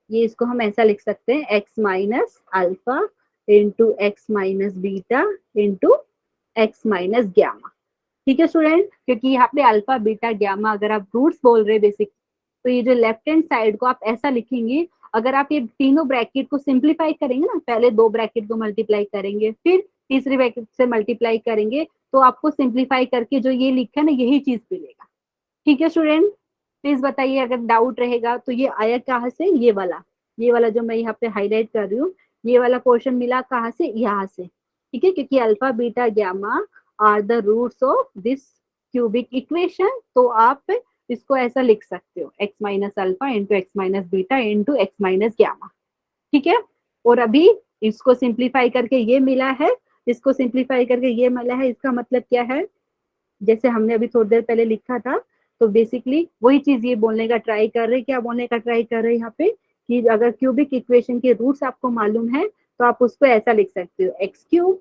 ये इसको हम ऐसा लिख सकते हैं, x minus alpha into x minus beta into x minus gamma. ठीक है स्टूडेंट, क्योंकि यहाँ पे अल्फा बीटा ग्यामा अगर आप रूट्स बोल रहे हैं बेसिक, तो ये जो लेफ्ट हैंड साइड को आप ऐसा लिखेंगे। अगर आप ये तीनों ब्रैकेट को सिंप्लीफाई करेंगे ना, पहले दो ब्रैकेट को मल्टीप्लाई करेंगे, फिर तीसरी ब्रैकेट से मल्टीप्लाई करेंगे, तो आपको सिंप्लीफाई करके जो ये लिखा है ना, यही चीज मिलेगा। ठीक है स्टूडेंट, प्लीज बताइए अगर डाउट रहेगा। तो ये आया कहाँ से, ये वाला जो मैं यहाँ पे हाईलाइट कर रही हूँ, ये वाला पोर्शन मिला कहाँ से, यहाँ से। ठीक है, क्योंकि alpha beta gamma are the roots of this cubic equation, तो आप इसको ऐसा लिख सकते हो, x minus alpha into x minus beta into x minus gamma. ठीक है, और अभी इसको सिंप्लीफाई करके ये मिला है, इसको सिंप्लीफाई करके ये मिला है, इसका मतलब क्या है, जैसे हमने अभी थोड़ी देर पहले लिखा था, तो बेसिकली वही चीज ये बोलने का ट्राई कर रहे, क्या बोलने का ट्राई कर रहे हैं यहाँ पे, कि अगर क्यूबिक इक्वेशन के रूट्स आपको मालूम है तो आप उसको ऐसा लिख सकते हो, X cube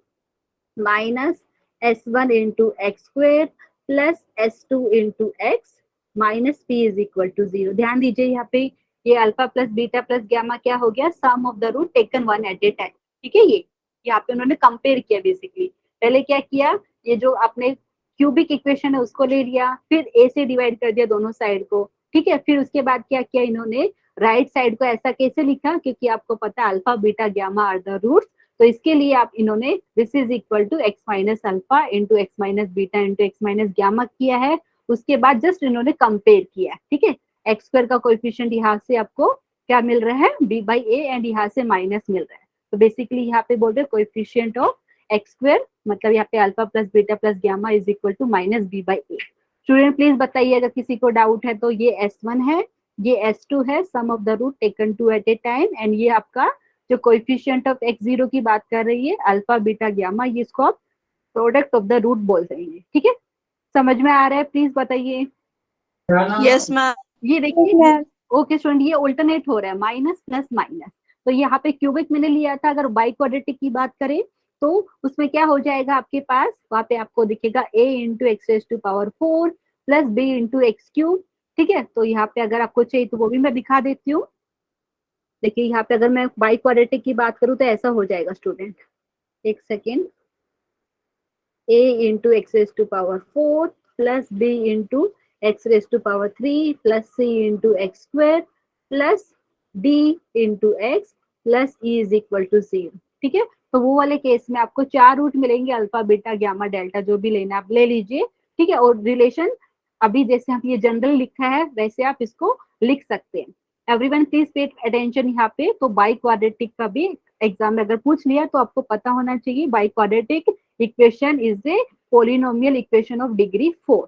minus s1 into x square plus s2 into x minus P is equal to 0। ध्यान दीजिए यहाँ पे, ये alpha plus beta plus gamma क्या हो गया, sum of the root taken 1 at a time. ठीक है, ये यहाँ पे उन्होंने कंपेयर किया बेसिकली। पहले क्या किया, ये जो आपने क्यूबिक इक्वेशन है उसको ले लिया, फिर a से डिवाइड कर दिया दोनों साइड को। ठीक है, फिर उसके बाद क्या किया इन्होंने, राइट साइड को ऐसा कैसे लिखा, क्योंकि आपको पता है alpha beta gamma are the roots, तो इसके लिए आप इन्होंने this is equal to x minus alpha into x minus beta into x minus gamma किया है। उसके बाद जस्ट इन्होंने कंपेयर किया है। ठीक है, एक्स स्क्वायर का कोएफिशिएंट यहाँ से आपको क्या मिल रहा है, b बाई ए, एंड यहाँ से माइनस मिल रहा है। तो बेसिकली यहाँ पे बोल रहे कोएफिशिएंट ऑफ एक्स स्क्वायर, मतलब यहाँ पे alpha plus beta plus gamma is equal to minus b by a. Student please बताइए अगर किसी को डाउट है तो, ये S1 है, ये S2 है, sum of the root taken 2 at a time, and ये आपका जो कोएफिशिएंट ऑफ x0 की बात कर रही है अल्फा बीटा गामा, ये इसको आप प्रोडक्ट ऑफ द रूट बोल देंगे। ठीक है, समझ में आ रहा है? प्लीज बताइए। Yes ma'am. ये देखिए, ओके स्टूडेंट, ये अल्टरनेट हो रहा है, माइनस प्लस माइनस। तो यहाँ पे क्यूबिक मैंने लिया था, अगर बाई क्वाड्रेटिक की बात करें तो उसमें क्या हो जाएगा आपके पास, वहां पे आपको दिखेगा a into x raise to power 4 plus b into x cube. ठीक है, तो यहाँ पे अगर आपको चाहिए तो वो भी मैं दिखा देती हूँ। देखिए यहाँ पे अगर मैं बाई क्वाड्रेटिक की बात करूँ तो ऐसा हो जाएगा स्टूडेंट, एक second, a into x raise to power 4 plus b into x raise to power 3 plus c into x square plus d into x plus e is equal to 0। ठीक है, तो वो वाले केस में आपको 4 रूट मिलेंगे, alpha beta gamma delta जो भी लेना आप ले लीजिए। ठीक है, और रिलेशन अभी जैसे हम ये जनरल लिखा है वैसे आप इसको लिख सकते हैं। एवरीवन प्लीज पे अटेंशन यहाँ पे। तो बाई क्वाड्रेटिक का भी एग्जाम में अगर पूछ लिया तो आपको पता होना चाहिए, by quadratic equation is a polynomial equation of degree 4।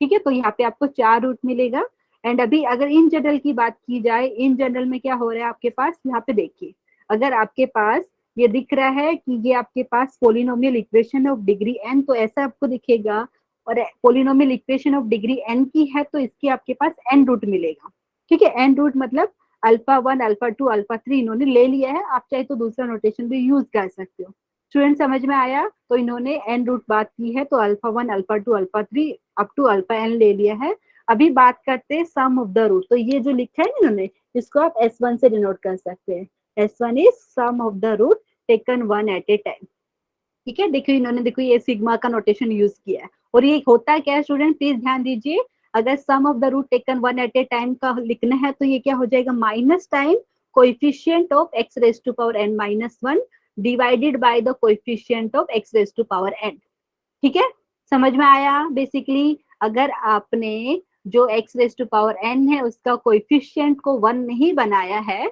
ठीक है, तो यहाँ पे आपको 4 रूट मिलेगा। एंड अभी अगर इन जनरल की बात की जाए, इन जनरल में क्या हो रहा है आपके पास, यहाँ पे देखिए, अगर आपके पास ये दिख रहा है कि ये आपके पास polynomial equation of degree n, तो ऐसा आपको दिखेगा। और polynomial equation of degree n की है तो इसके आपके पास n रूट मिलेगा। ठीक है, n रूट मतलब अल्फा 1 अल्फा 2 अल्फा 3 इन्होंने ले लिया है, आप चाहे तो दूसरा नोटेशन भी यूज कर सकते हो। स्टूडेंट समझ में आया? तो इन्होंने n रूट बात की है तो अल्फा 1 अल्फा 2 अल्फा 3 अप टू अल्फा n ले लिया है। अभी बात करते हैं सम ऑफ द रूट। तो ये जो लिखा है ना इन्होंने, इसको आप S1 से डिनोट कर सकते हैं। S1 is sum of the root taken 1 at a time. ठीक है, देखिए इन्होंने देखो ये सिग्मा का नोटेशन यूज किया है। और ये होता क्या है स्टूडेंट, प्लीज ध्यान दीजिए, अगर sum of the root taken 1 at a time का लिखना है तो ये क्या हो जाएगा, minus time coefficient of x raise to power n minus 1 divided by the coefficient of x raise to power n। ठीक है, समझ में आया? बेसिकली अगर आपने जो x raise to power n है उसका कोएफिशिएंट को 1 नहीं बनाया है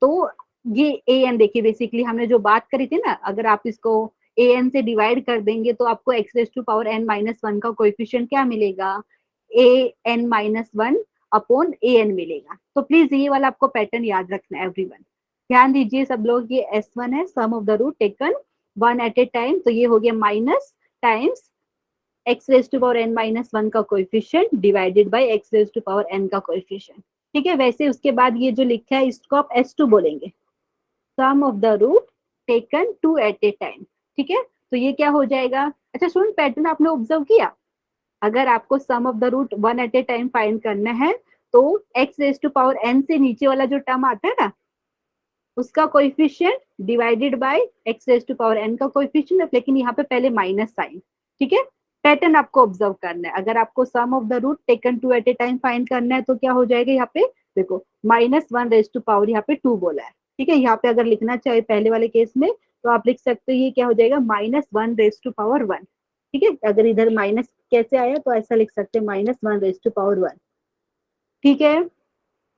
तो ये ए एन, देखिए बेसिकली हमने जो बात करी थी ना, अगर आप इसको ए एन से डिवाइड कर देंगे तो आपको x raise to power N minus 1 का कोएफिशिएंट क्या मिलेगा, a n minus 1 upon a n मिलेगा। तो प्लीज ये वाला आपको पैटर्न याद रखना है एवरीवन, ध्यान दीजिए सब लोग। ये S1 है, sum of the root taken 1 at a time, तो ये हो गया minus times X raise to power N minus 1 का coefficient divided by x raise to power N का कोएफिशिएंट। ठीक है, वैसे उसके बाद ये जो लिखा है इसको आप S2 बोलेंगे, sum of the root taken 2 at a time. ठीक है, तो ये क्या हो जाएगा। अच्छा सुन, पैटर्न आपने ऑब्जर्व किया, अगर आपको sum of the root 1 at a time find करना है तो x raise to power n से नीचे वाला जो टर्म आता है ना उसका coefficient divided by x raise to power n का कोएफिशिएंट, लेकिन यहाँ पे पहले माइनस साइन। ठीक है, पैटर्न आपको ऑब्जर्व करना है। अगर आपको sum of the root taken 2 at a time find करना है तो क्या हो जाएगा, यहाँ पे देखो माइनस 1 रेज टू पावर यहाँ पे 2 बोला है। ठीक है, यहाँ पे अगर लिखना चाहे पहले वाले केस में तो आप लिख सकते हो ये क्या हो जाएगा, माइनस 1 रेज टू पावर 1। ठीक है, अगर इधर माइनस कैसे आया तो ऐसा लिख सकते हैं माइनस 1 रेज टू पावर 1। ठीक है,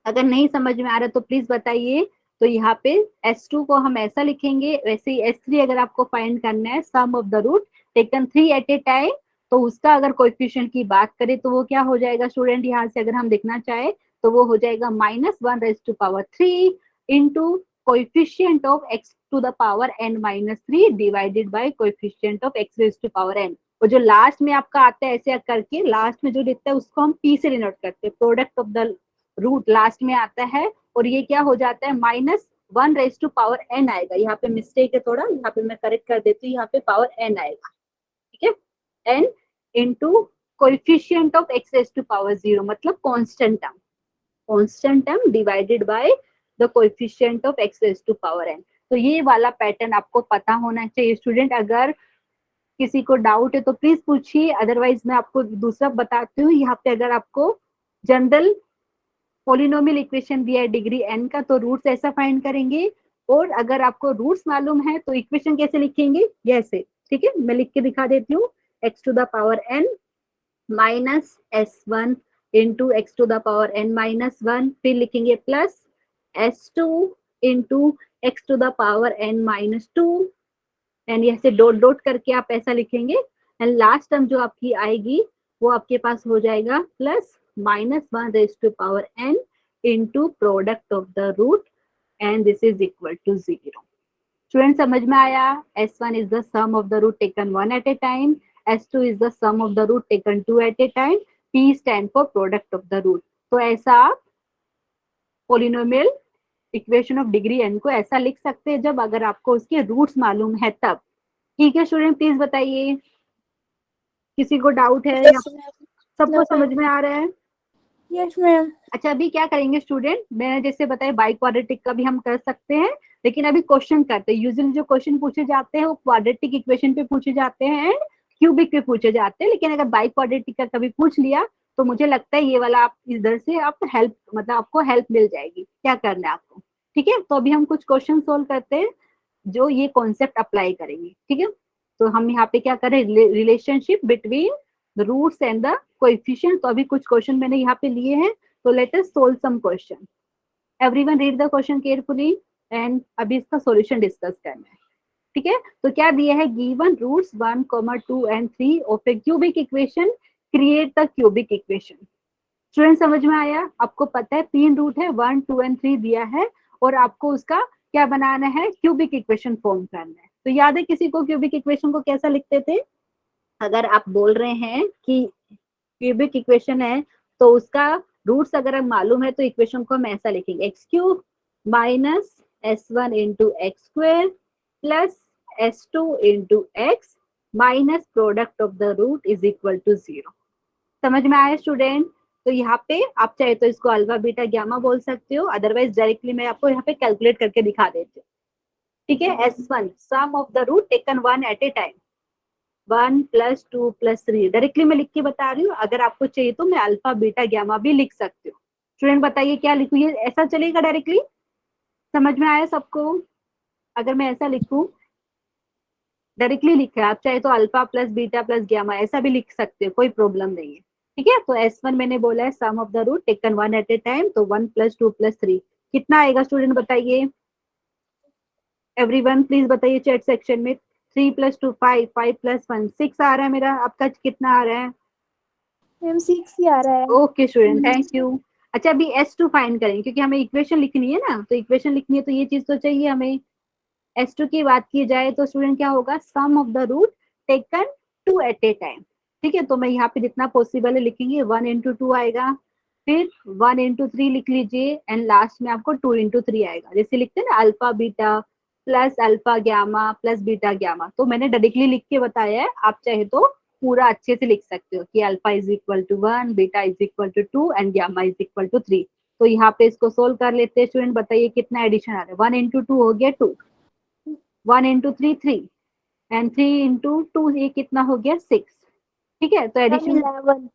अगर नहीं समझ में आ रहा तो प्लीज बताइए। तो यहाँ पे S2 को हम ऐसा लिखेंगे, वैसे ही S3 अगर आपको फाइंड करना है sum of the root taken 3 at a time, तो उसका अगर कोएफिशिएंट की बात करें तो वो क्या हो जाएगा स्टूडेंट, यहाँ से अगर हम देखना चाहे तो वो हो जाएगा minus 1 raise to power 3 into coefficient of x to the power n minus 3 divided by coefficient of x raise to power n। और जो लास्ट में आपका आता है ऐसे करके लास्ट में जो लिखता है उसको हम p से डिनोट करते हैं, product of the root last में आता है। और ये क्या हो जाता है, minus 1 raise to power n आएगा। यहाँ पे मिस्टेक है थोड़ा, यहाँ पे मैं करेक्ट कर देती हूँ, यहाँ पे पावर n आएगा। ठीक है, n into coefficient of x raise to power 0 मतलब constant term divided by the coefficient of x raise to power n। तो ये वाला पैटर्न आपको पता होना चाहिए स्टूडेंट। अगर किसी को डाउट है तो प्लीज पूछिए, अदरवाइज मैं आपको दूसरा बताती हूँ। यहाँ पे अगर आपको जनरल पोलिनोमियल इक्वेशन दिया है डिग्री n का तो रूट्स ऐसा फाइंड करेंगे, और अगर आपको रूट्स मालूम है तो इक्वेशन कैसे लिखेंगे, ये ऐसे। ठीक है, मैं लिख के दिखा देती हूँ, x to the power n minus S1 into x to the power n minus 1, फिर लिखेंगे plus S2 into x to the power n minus 2, and यहाँ से डॉट डॉट करके आप ऐसा लिखेंगे। एंड लास्ट टर्म जो आपकी आएगी वो आपके पास हो जाएगा plus -1 raised to power n into product of the root, and this is equal to 0. Student समझ में आया? S1 is the sum of the root taken one at a time, S2 is the sum of the root taken two at a time, P stand for product of the root. तो ऐसा आप polynomial equation of degree n को ऐसा लिख सकते हैं जब अगर आपको उसके रूट्स मालूम है तब. ठीक है स्टूडेंट, प्लीज बताइए, किसी को डाउट है? Yes, ma'am. सबको No, समझ में आ रहा है? Yes, ma'am. अच्छा, अभी क्या करेंगे स्टूडेंट, मैंने जैसे बताया बाई क्वाड्रेटिक का भी हम कर सकते हैं, लेकिन अभी क्वेश्चन करते हैं. यूजुअली जो क्वेश्चन पूछे जाते हैं वो क्वाड्रेटिक इक्वेशन पे पूछे जाते हैं एंड क्यूबिक पे पूछे जाते हैं, लेकिन अगर बाई क्वाड्रेटिक का कभी पूछ लिया तो मुझे लगता है ये वाला आप इधर से आप हेल्प, मतलब आपको हेल्प मिल जाएगी क्या करना है आपको. ठीक है, तो अभी हम कुछ क्वेश्चन सोल्व करते हैं जो ये कॉन्सेप्ट अप्लाई करेंगे. ठीक है, तो हम यहाँ पे क्या करें, relationship between the roots and the coefficient. तो अभी कुछ क्वेश्चन मैंने यहाँ पे लिए हैं, so let us solve some question. Everyone read the question carefully and अभी इसका solution discuss करना है. ठीक है, तो क्या दिया है, given roots 1, 2 and 3 of a cubic equation, create the cubic equation. Student समझ में आया? आपको पता है 3 रूट है, 1, 2 and 3 दिया है और आपको उसका क्या बनाना है, क्यूबिक इक्वेशन फॉर्म करना है. तो याद है किसी को क्यूबिक इक्वेशन को कैसा लिखते थे? अगर आप बोल रहे हैं कि क्यूबिक इक्वेशन है तो उसका रूट्स अगर हम मालूम है तो इक्वेशन को हम ऐसा लिखेंगे, x cube minus s1 into x square plus s2 into x minus product of the root is equal to 0. समझ में आया स्टूडेंट? तो यहाँ पे आप चाहे तो इसको अल्फा बीटा गामा बोल सकते हो, अदरवाइज डायरेक्टली मैं आपको यहाँ पे कैलकुलेट करके दिखा देती हूँ. ठीक है, s1 sum of the root taken one at a time, 1 + 2 + 3 directly मैं लिख के बता रही हूँ. अगर आपको चाहिए तो मैं अल्फा बीटा गामा भी लिख सकती हूँ. स्टूडेंट बताइए क्या लिखूँ, ये ऐसा चलेगा डायरेक्टली? समझ में आया सबको? अगर मैं ऐसा लिखूँ, डायरेक्टली लिखा है, आप चाहे तो alpha plus beta plus gamma ऐसा भी लिख सकते हो, कोई प्रॉब्लम नहीं है. ठीक है, तो S1 मैंने बोला है sum of the root taken one at a time, तो 1 + 2 + 3 कितना आएगा स्टूडेंट बताइए? एवरीवन प्लीज बताइए चैट सेक्शन में. 3 + 2 5, 5 + 1 6 आ रहा है मेरा. आपका कितना आ रहा है? मैम 6 ही आ रहा है. Okay student, thank you. अच्छा, अभी S2 फाइंड करेंगे क्योंकि हमें इक्वेशन लिखनी है ना, तो इक्वेशन लिखनी है तो ये चीज तो चाहिए हमें. S2 की बात की जाए तो स्टूडेंट क्या होगा, sum of the root taken 2 at a time. ठीक है, तो मैं यहाँ पे जितना पॉसिबल है लिखेंगे, 1 × 2 आएगा, फिर 1 × 3 लिख लीजिए एंड लास्ट में आपको 2 × 3 आएगा. जैसे लिखते हैं ना alpha beta plus alpha gamma plus beta gamma, तो मैंने डायरेक्टली लिख के बताया है. आप चाहे तो पूरा अच्छे से लिख सकते हो कि alpha is equal to 1, beta is equal to 2 and gamma is equal to 3. तो यहाँ पे इसको सोल्व कर लेते हैं. स्टूडेंट बताइए कितना एडिशन आ रहा है, 1 × 2 हो गया 2, 1 × 3 3 एंड 3 × 2 ये कितना हो गया 6. ठीक है, तो addition 11.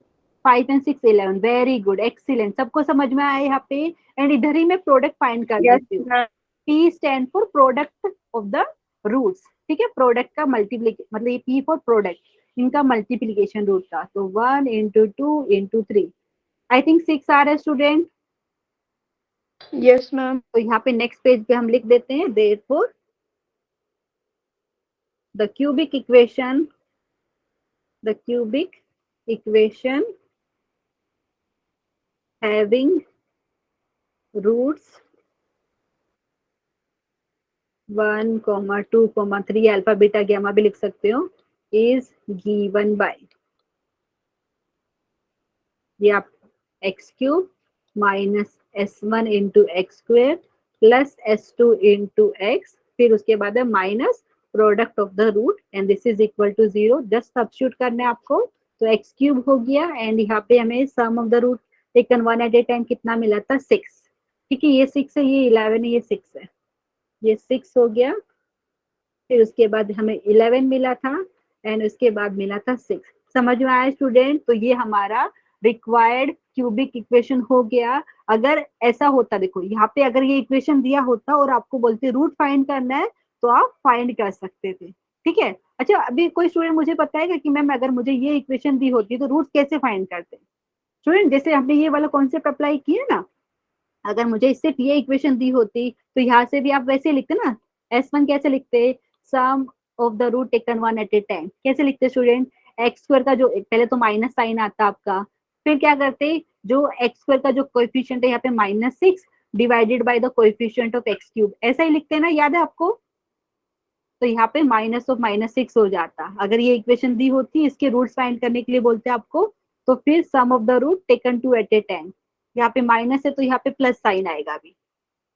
5 and 6 11. Very good, excellent. सबको समझ में आया यहाँ पे? एंड इधर ही मैं प्रोडक्ट फाइंड कर Yes, देती हूँ. ma'am. P stand for product of the roots. ठीक है, प्रोडक्ट का मल्टीप्लीकेशन, मतलब ये P फॉर प्रोडक्ट, इनका मल्टीप्लीकेशन रूट का. तो 1 × 2 × 3, आई थिंक 6 आ रहा है स्टूडेंट. Yes, ma'am. तो यहाँ पे नेक्स्ट पेज पे हम लिख देते हैं, therefore the cubic equation having roots 1, 2, 3 alpha beta gamma भी लिख सकते हो, is given by, ये आप x cube minus s1 into x square plus s2 into x, फिर उसके बाद है minus product of the root and this is equal to 0. Just substitute करना है आपको. तो एक्स क्यूब हो गया एंड यहाँ पे हमें sum of the root taken one at a time कितना मिला था 6. ठीक है, ये 6 है, ये 11 है, ये 6 है, ये 6 हो गया. फिर उसके बाद हमें 11 मिला था एंड उसके बाद मिला था 6. समझ में आया स्टूडेंट? तो ये हमारा रिक्वायर्ड क्यूबिक इक्वेशन हो गया. अगर ऐसा होता, देखो यहाँ पे अगर ये इक्वेशन दिया होता और आपको बोलते रूट फाइंड करना है तो आप फाइंड कर सकते थे. ठीक है, अच्छा अभी कोई स्टूडेंट मुझे बताएगा कि मैम अगर मुझे ये इक्वेशन दी होती तो रूट कैसे फाइंड करते? स्टूडेंट जैसे हमने ये वाला कॉन्सेप्ट अप्लाई किया ना, अगर मुझे इससे ये इक्वेशन दी होती तो यहाँ से भी आप वैसे लिखते ना, S1 कैसे लिखते, sum of the root taken one at a time. कैसे लिखते स्टूडेंट? एक्स स्क्वायर का जो पहले तो माइनस साइन आता आपका, फिर क्या करते जो एक्स स्क्वायर का जो कोएफिशिएंट है यहाँ पे -6 divided by the coefficient of x cube, ऐसा ही लिखते हैं ना, याद है आपको? तो यहाँ पे -6 हो जाता। अगर ये इक्वेशन दी होती, इसके रूट्स फाइंड करने के लिए बोलते आपको, तो फिर sum of the root taken two at a time, यहाँ पे माइनस है तो यहाँ पे प्लस साइन आएगा। अभी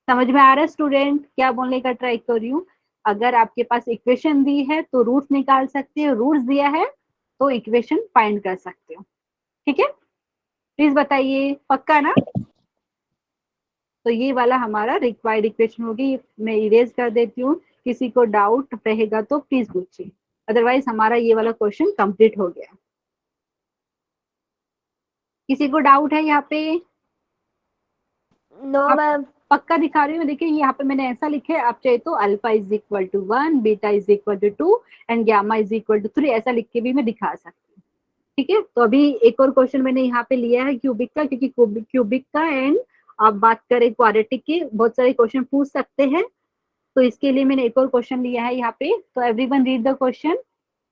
समझ में आ रहा है स्टूडेंट क्या बोलने का ट्राई कर रही हूँ? अगर आपके पास इक्वेशन दी है तो रूट्स निकाल सकते हो, रूट्स दिया है तो इक्वेशन फाइंड कर सकते हो। ठीक है, प्लीज बताइए, पक्का ना? तो ये वाला हमारा रिक्वायर्ड इक्वेशन होगी। मैं इरेज कर देती हूँ, किसी को डाउट रहेगा तो प्लीज पूछिए, अदरवाइज हमारा ये वाला क्वेश्चन कंप्लीट हो गया। किसी को डाउट है यहाँ पे? No ma'am. पक्का दिखा रही हूँ, देखिए यहाँ पे मैंने ऐसा लिखा है, आप चाहे तो alpha is equal to 1, beta is equal to 2 and gamma is equal to 3, ऐसा लिख के भी मैं दिखा सकती हूँ। ठीक है, तो अभी एक और क्वेश्चन मैंने यहाँ पे लिया है क्यूबिक का, क्योंकि क्यूबिक का एंड आप बात करें क्वाड्रेटिक के, बहुत सारे क्वेश्चन पूछ सकते हैं, तो इसके लिए मैंने एक और क्वेश्चन लिया है यहाँ पे। तो everyone read the question.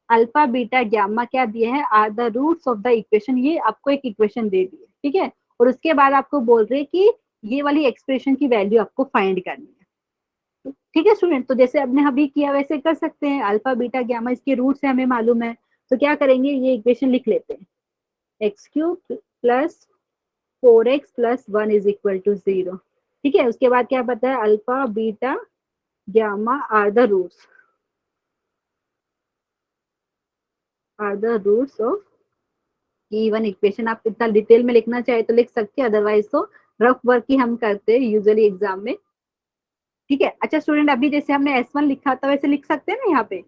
Alpha beta gamma क्या दिए हैं, are the roots of the equation. ये आपको एक इक्वेशन दे दी है, ठीक है, और उसके बाद आपको बोल रहे हैं कि ये वाली एक्सप्रेशन की वैल्यू आपको फाइंड करनी है। ठीक है स्टूडेंट, तो जैसे आपने अभी किया वैसे कर सकते हैं। अल्फा बीटा गामा इसके रूट्स है, हमें मालूम है, तो क्या करेंगे, ये इक्वेशन लिख लेते हैं, x cube plus 4x plus 1 is equal to 0। ठीक है, उसके बाद क्या पता है, alpha beta gamma are the roots of given equation. आप इतना डिटेल में लिखना चाहे तो लिख सकते हैं, अदरवाइज तो रफ वर्क ही हम करते हैं यूजुअली एग्जाम में। ठीक है, अच्छा स्टूडेंट, अभी जैसे हमने S1 लिखा था वैसे लिख सकते हैं ना, यहाँ पे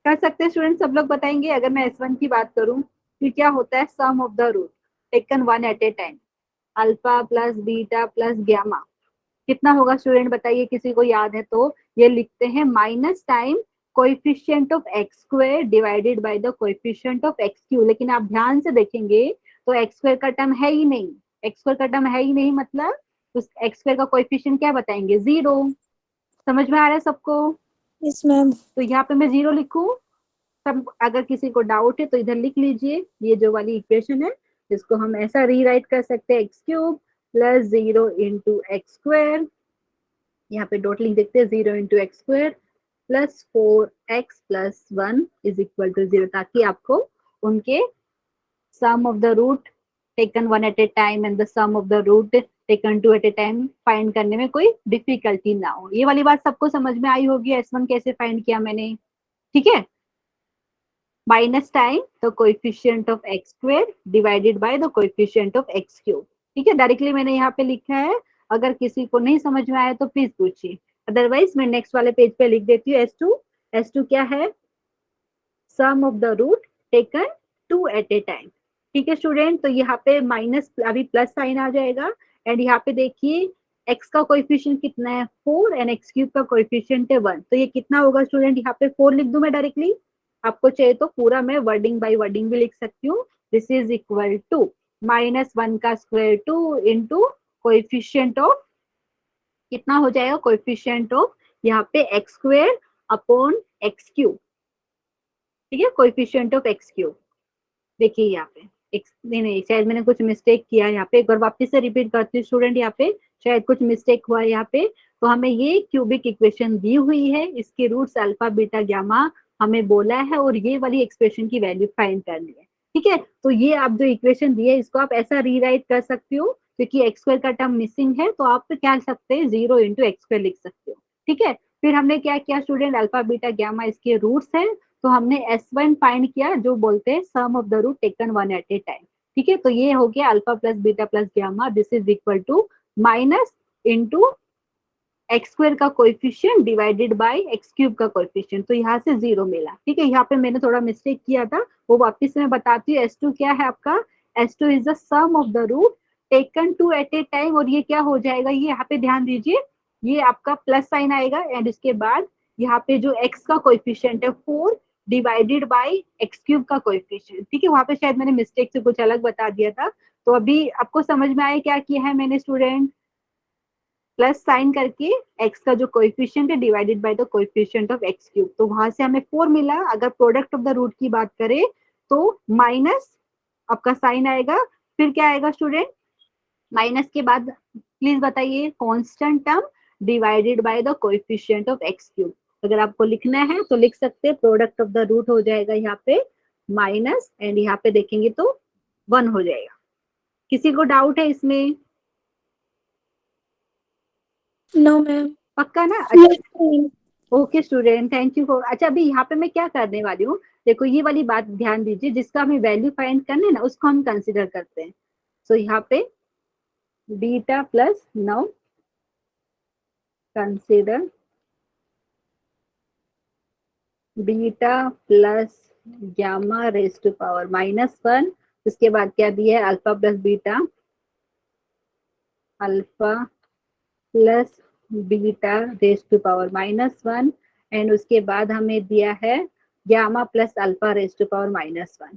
कर सकते हैं स्टूडेंट, सब लोग बताएंगे। अगर मैं S1 की बात करूं फिर क्या होता है, sum of the root taken one at a time, alpha plus beta plus gamma कितना होगा स्टूडेंट बताइए, किसी को याद है तो? ये लिखते हैं minus time coefficient of x square divided by the coefficient of x cube. लेकिन आप ध्यान से देखेंगे तो एक्स स्क्वायर का टर्म है ही नहीं, एक्स स्क्वायर का टर्म है ही नहीं, मतलब उस एक्स स्क्वायर का कोएफिशिएंट क्या बताएंगे, 0। समझ में आ रहा है सबको? Yes ma'am. तो यहाँ पे मैं 0 लिखूं, तब अगर किसी को डाउट है तो इधर लिख लीजिए, ये जो वाली इक्वेशन है इसको हम ऐसा रीराइट कर सकते हैं, x cube plus 0 into x square, यहाँ पे डॉट लिख देते हैं, 0 into x square plus 4x plus 1 is equal to 0, ताकि आपको उनके sum of the root taken one at a time and the sum of the root taken two at a time find करने में कोई difficulty ना हो। ये वाली बात सबको समझ में आई होगी, S1 कैसे फाइंड किया मैंने। ठीक है, minus time the coefficient of x square divided by the coefficient of x cube. ठीक है, डायरेक्टली मैंने यहाँ पे लिखा है, अगर किसी को नहीं समझ में आया तो प्लीज पूछिए, अदरवाइज मैं नेक्स्ट वाले पेज पे लिख देती हूँ। S2 क्या है, sum of the root taken two at a time. ठीक है स्टूडेंट, तो यहाँ पे माइनस अभी प्लस साइन आ जाएगा, एंड यहाँ पे देखिए x का कोएफिशिएंट कितना है, 4 एंड एक्स क्यूब का कोएफिशिएंट है 1, तो ये कितना होगा स्टूडेंट, यहाँ पे 4 लिख दूं मैं डायरेक्टली, आपको चाहिए तो पूरा मैं वर्डिंग बाय वर्डिंग भी लिख सकती हूँ। दिस इज इक्वल टू -1 का स्क्वायर 2 इंटू कोएफिशिएंट ऑफ, कितना हो जाएगा, कोएफिशिएंट ऑफ यहाँ पे x square upon x cube. ठीक है, कोएफिशिएंट ऑफ एक्स क्यूब, देखिए यहाँ पे नहीं शायद मैंने कुछ मिस्टेक किया यहाँ पे, एक बार वापस से रिपीट करती हूँ स्टूडेंट, यहाँ पे शायद कुछ मिस्टेक हुआ है यहाँ पे। तो हमें ये क्यूबिक इक्वेशन दी हुई है, इसके रूट्स अल्फा बीटा गामा हमें बोला है, और ये वाली एक्सप्रेशन की वैल्यू फाइंड करनी है। ठीक है, तो ये आप जो इक्वेशन दी है इसको आप ऐसा रीराइट कर सकते हो, क्योंकि एक्स स्क्वायर का टर्म मिसिंग है, तो आप क्या लिख सकते हैं, 0 इंटू एक्स स्क्वायर लिख सकते हो। ठीक है, फिर हमने क्या किया स्टूडेंट, अल्फा बीटा गामा इसके रूट्स है, तो हमने S1 फाइंड किया, जो बोलते हैं sum of the root taken one at a time. ठीक है, तो ये हो गया alpha plus beta plus gamma, this is equal to minus into x square का coefficient divided by X cube का कोएफिशिएंट, तो यहाँ से 0 मिला। ठीक है, यहाँ पे मैंने थोड़ा मिस्टेक किया था, वो वापस मैं बताती हूँ। S2 क्या है आपका, S2 is the sum of the root taken two at a time, और ये क्या हो जाएगा, ये यहाँ पे ध्यान दीजिए, ये आपका प्लस साइन आएगा, एंड इसके बाद यहाँ पे जो x का कोएफिशिएंट है 4 डिवाइडेड बाय एक्स क्यूब का कोएफिशिएंट। ठीक है, वहां पे शायद मैंने मिस्टेक से कुछ अलग बता दिया था, तो अभी आपको समझ में आया क्या किया है मैंने स्टूडेंट, प्लस साइन करके x का जो कोएफिशिएंट है divided by the coefficient of x cube, तो वहां से हमें 4 मिला। अगर प्रोडक्ट ऑफ द रूट की बात करें तो माइनस आपका साइन आएगा, फिर क्या आएगा स्टूडेंट, माइनस के बाद प्लीज बताइए constant term divided by the coefficient of x cube. अगर आपको लिखना है तो लिख सकते हैं, प्रोडक्ट ऑफ द रूट हो जाएगा यहाँ पे माइनस, एंड यहाँ पे देखेंगे तो 1 हो जाएगा। किसी को डाउट है इसमें? No ma'am. पक्का ना? यस अच्छा, ma'am. Okay student, thank you for. अच्छा, अभी यहाँ पे मैं क्या करने वाली हूँ, देखो ये वाली बात ध्यान दीजिए, जिसका हमें वैल्यू फाइंड करना है ना उसको हम कंसिडर करते हैं। सो यहाँ पे beta plus, now consider beta plus gamma raise to power -1। उसके बाद क्या दिया है, alpha plus beta, alpha plus beta raise to power -1, and उसके बाद हमें दिया है gamma plus alpha raise to power -1,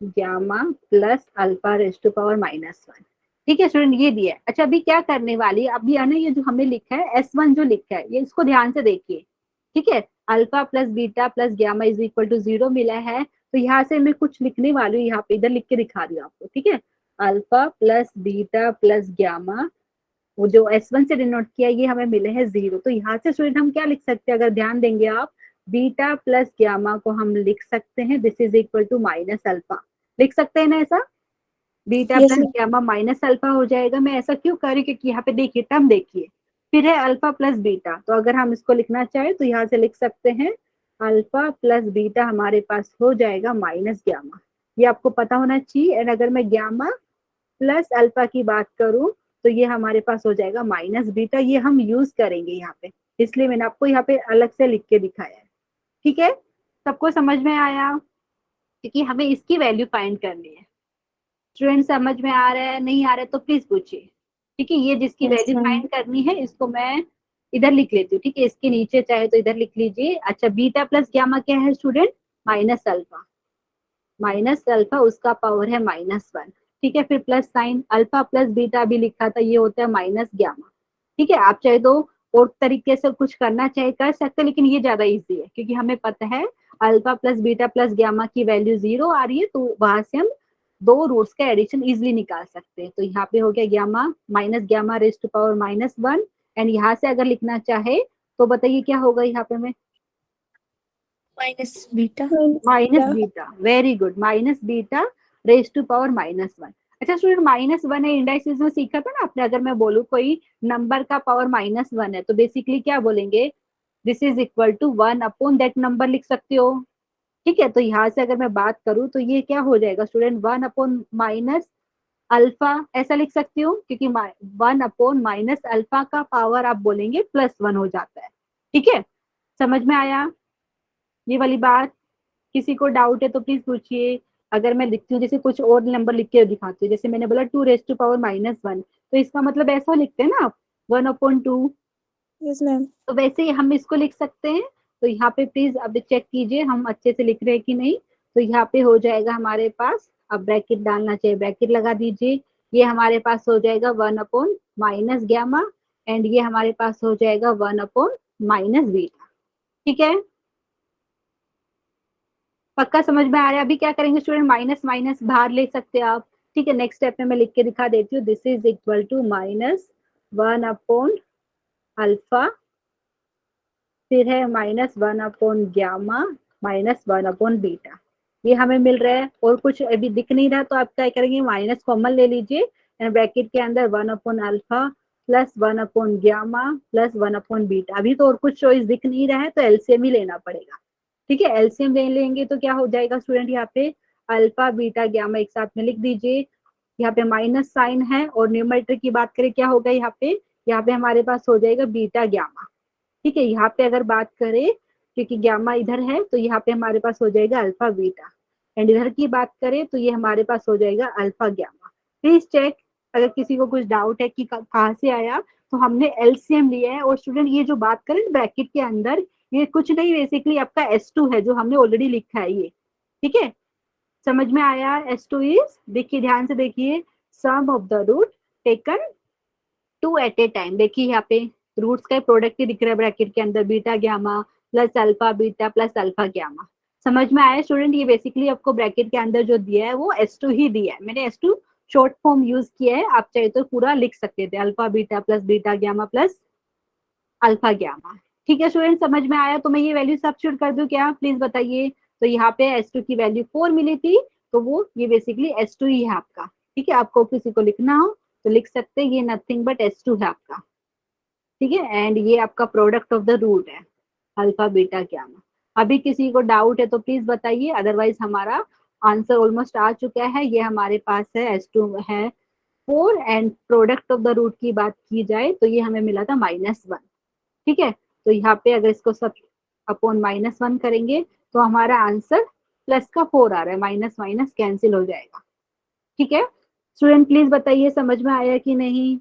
gamma plus alpha raise to power -1। ठीक है स्टूडेंट, ये दिया है। अच्छा, अभी क्या करने वाली है, अभी है ना ये जो हमने लिखा है S1 जो लिखा है, ये इसको ध्यान से देखिए। ठीक है, alpha plus beta plus gamma is equal to 0 मिला है, तो यहाँ से मैं कुछ लिखने वाली हूँ, यहाँ पे इधर लिख के दिखा रही हूँ आपको। ठीक है, alpha plus beta plus gamma, वो जो S1 से डिनोट किया ये हमें मिले हैं 0। तो यहाँ से स्टूडेंट हम क्या लिख सकते हैं, अगर ध्यान देंगे आप, बीटा प्लस गामा को हम लिख सकते हैं this is equal to minus alpha. लिख सकते हैं ना ऐसा? Beta yes plus ma'am. Gamma minus alpha हो जाएगा। मैं ऐसा क्यों कर रही, क्योंकि यहाँ पे देखिए टर्म देखिए, फिर है अल्फा प्लस बीटा, तो अगर हम इसको लिखना चाहे तो यहाँ से लिख सकते हैं अल्फा प्लस बीटा हमारे पास हो जाएगा माइनस गामा। ये आपको पता होना चाहिए। एंड अगर मैं गामा प्लस अल्फा की बात करूं तो ये हमारे पास हो जाएगा माइनस बीटा। ये हम यूज करेंगे यहाँ पे, इसलिए मैंने आपको यहाँ पे अलग से लिख के दिखाया है। ठीक है, सबको समझ में आया? क्योंकि हमें इसकी वैल्यू फाइंड करनी है। स्टूडेंट समझ में आ रहा है, नहीं आ रहा है तो प्लीज पूछिए। ठीक है, ये जिसकी यस वैल्यू मैम। फाइंड करनी है इसको मैं इधर लिख लेती हूँ। ठीक है, इसके नीचे चाहे तो इधर लिख लीजिए। अच्छा, बीटा प्लस गामा क्या है student? Minus alpha, minus alpha उसका पावर है -1। ठीक है, फिर plus sign, alpha plus beta भी लिखा था, ये होता है माइनस गामा। ठीक है, आप चाहे तो और तरीके से कुछ करना चाहे कर सकते हैं, लेकिन ये ज्यादा इजी है क्योंकि हमें पता है alpha plus beta plus gamma की वैल्यू 0 आ रही है, तो वहां से हम दो रूट्स का एडिशन इजिली निकाल सकते हैं। तो यहाँ पे हो गया gamma minus gamma raise to power -1, and यहाँ से अगर लिखना चाहे तो बताइए क्या होगा यहाँ पे? मैं minus beta. Minus beta, very good, minus beta raise to power -1। अच्छा स्टूडेंट, -1 है, इंडाइसिस में सीखा था ना आपने। अगर मैं बोलूँ कोई नंबर का पावर -1 है तो बेसिकली क्या बोलेंगे, this is equal to 1 upon that number लिख सकते हो। ठीक है, तो यहाँ से अगर मैं बात करूँ तो ये क्या हो जाएगा स्टूडेंट, 1 अपॉन माइनस अल्फा ऐसा लिख सकती हूँ, क्योंकि 1 अपॉन माइनस अल्फा का पावर आप बोलेंगे +1 हो जाता है। ठीक है, समझ में आया ये वाली बात? किसी को डाउट है तो प्लीज पूछिए। अगर मैं लिखती हूँ जैसे कुछ और नंबर लिख के दिखाती हूँ, जैसे मैंने बोला 2 रेज टू पावर -1, तो इसका मतलब ऐसा लिखते हैं ना आप, 1/2। Yes ma'am. तो वैसे ही हम इसको लिख सकते हैं। तो यहाँ पे प्लीज अब चेक कीजिए हम अच्छे से लिख रहे हैं कि नहीं। तो यहाँ पे हो जाएगा हमारे पास, अब ब्रैकेट डालना चाहिए, ब्रैकेट लगा दीजिए। ये हमारे पास हो जाएगा 1 अपॉन माइनस गामा, एंड ये हमारे पास हो जाएगा 1 अपॉन माइनस बीटा। ठीक है, पक्का समझ में आ रहा है? अभी क्या करेंगे स्टूडेंट, माइनस माइनस बाहर ले सकते हैं आप। ठीक है, नेक्स्ट स्टेप में मैं लिख के दिखा देती हूँ, this is equal to -1 upon alpha, फिर है -1 अपॉन गामा -1 अपॉन बीटा। ये हमें मिल रहा है, और कुछ अभी दिख नहीं रहा तो आप क्या करेंगे, माइनस कॉमन ले लीजिए, एंड ब्रैकेट के अंदर 1 upon alpha plus 1 upon gamma plus 1 upon beta. अभी तो और कुछ चॉइस दिख नहीं रहा है तो एलसीएम ही लेना पड़ेगा। ठीक है, एलसीएम ले लेंगे तो क्या हो जाएगा स्टूडेंट, यहाँ पे अल्फा बीटा गामा एक साथ में लिख दीजिए। यहाँ पे माइनस साइन है, और न्यूमरेटर की बात करें क्या होगा यहाँ पे हमारे पास हो जाएगा बीटा गामा। ठीक है, यहाँ पे अगर बात करें क्योंकि गामा इधर है तो यहाँ पे हमारे पास हो जाएगा अल्फा बीटा, एंड इधर की बात करें तो ये हमारे पास हो जाएगा अल्फा गामा। प्लीज चेक, अगर किसी को कुछ डाउट है कि कहाँ से आया, तो हमने एलसीएम लिया है। और स्टूडेंट ये जो बात करें ब्रैकेट के अंदर, ये कुछ नहीं, बेसिकली आपका S2 है जो हमने ऑलरेडी लिखा है ये। ठीक है, समझ में आया? S2 इज, देखिए ध्यान से देखिए, sum of the root taken 2 at a time. देखिए यहाँ पे रूट्स का प्रोडक्ट ही दिख रहा है ब्रैकेट के अंदर, beta gamma plus alpha beta plus alpha gamma. समझ में आया स्टूडेंट? ये बेसिकली आपको ब्रैकेट के अंदर जो दिया है वो S2 ही दिया है, मैंने S2 शॉर्ट फॉर्म यूज किया है, आप चाहे तो पूरा लिख सकते थे, alpha beta plus beta gamma plus alpha gamma. ठीक है स्टूडेंट, समझ में आया? तो मैं ये वैल्यू सब्स्टिट्यूट कर दूं क्या, प्लीज बताइए। तो यहाँ पे S2 की वैल्यू 4 मिली थी, तो वो ये बेसिकली S2 ही है आपका। ठीक है, आपको किसी को लिखना हो तो लिख सकते हैं, ये नथिंग बट S2 है आपका। ठीक है, एंड ये आपका प्रोडक्ट ऑफ द रूट है अल्फा बीटा गैमा। अभी किसी को डाउट है तो प्लीज बताइए, अदरवाइज हमारा आंसर ऑलमोस्ट आ चुका है। ये हमारे पास है S2 है 4, and product of the root की बात की जाए तो ये हमें मिला था -1। ठीक है, तो यहाँ पे अगर इसको सब अपॉन -1 करेंगे तो हमारा आंसर प्लस का 4 आ रहा है, माइनस माइनस कैंसिल हो जाएगा। ठीक है स्टूडेंट, प्लीज बताइए समझ में आया कि नहीं।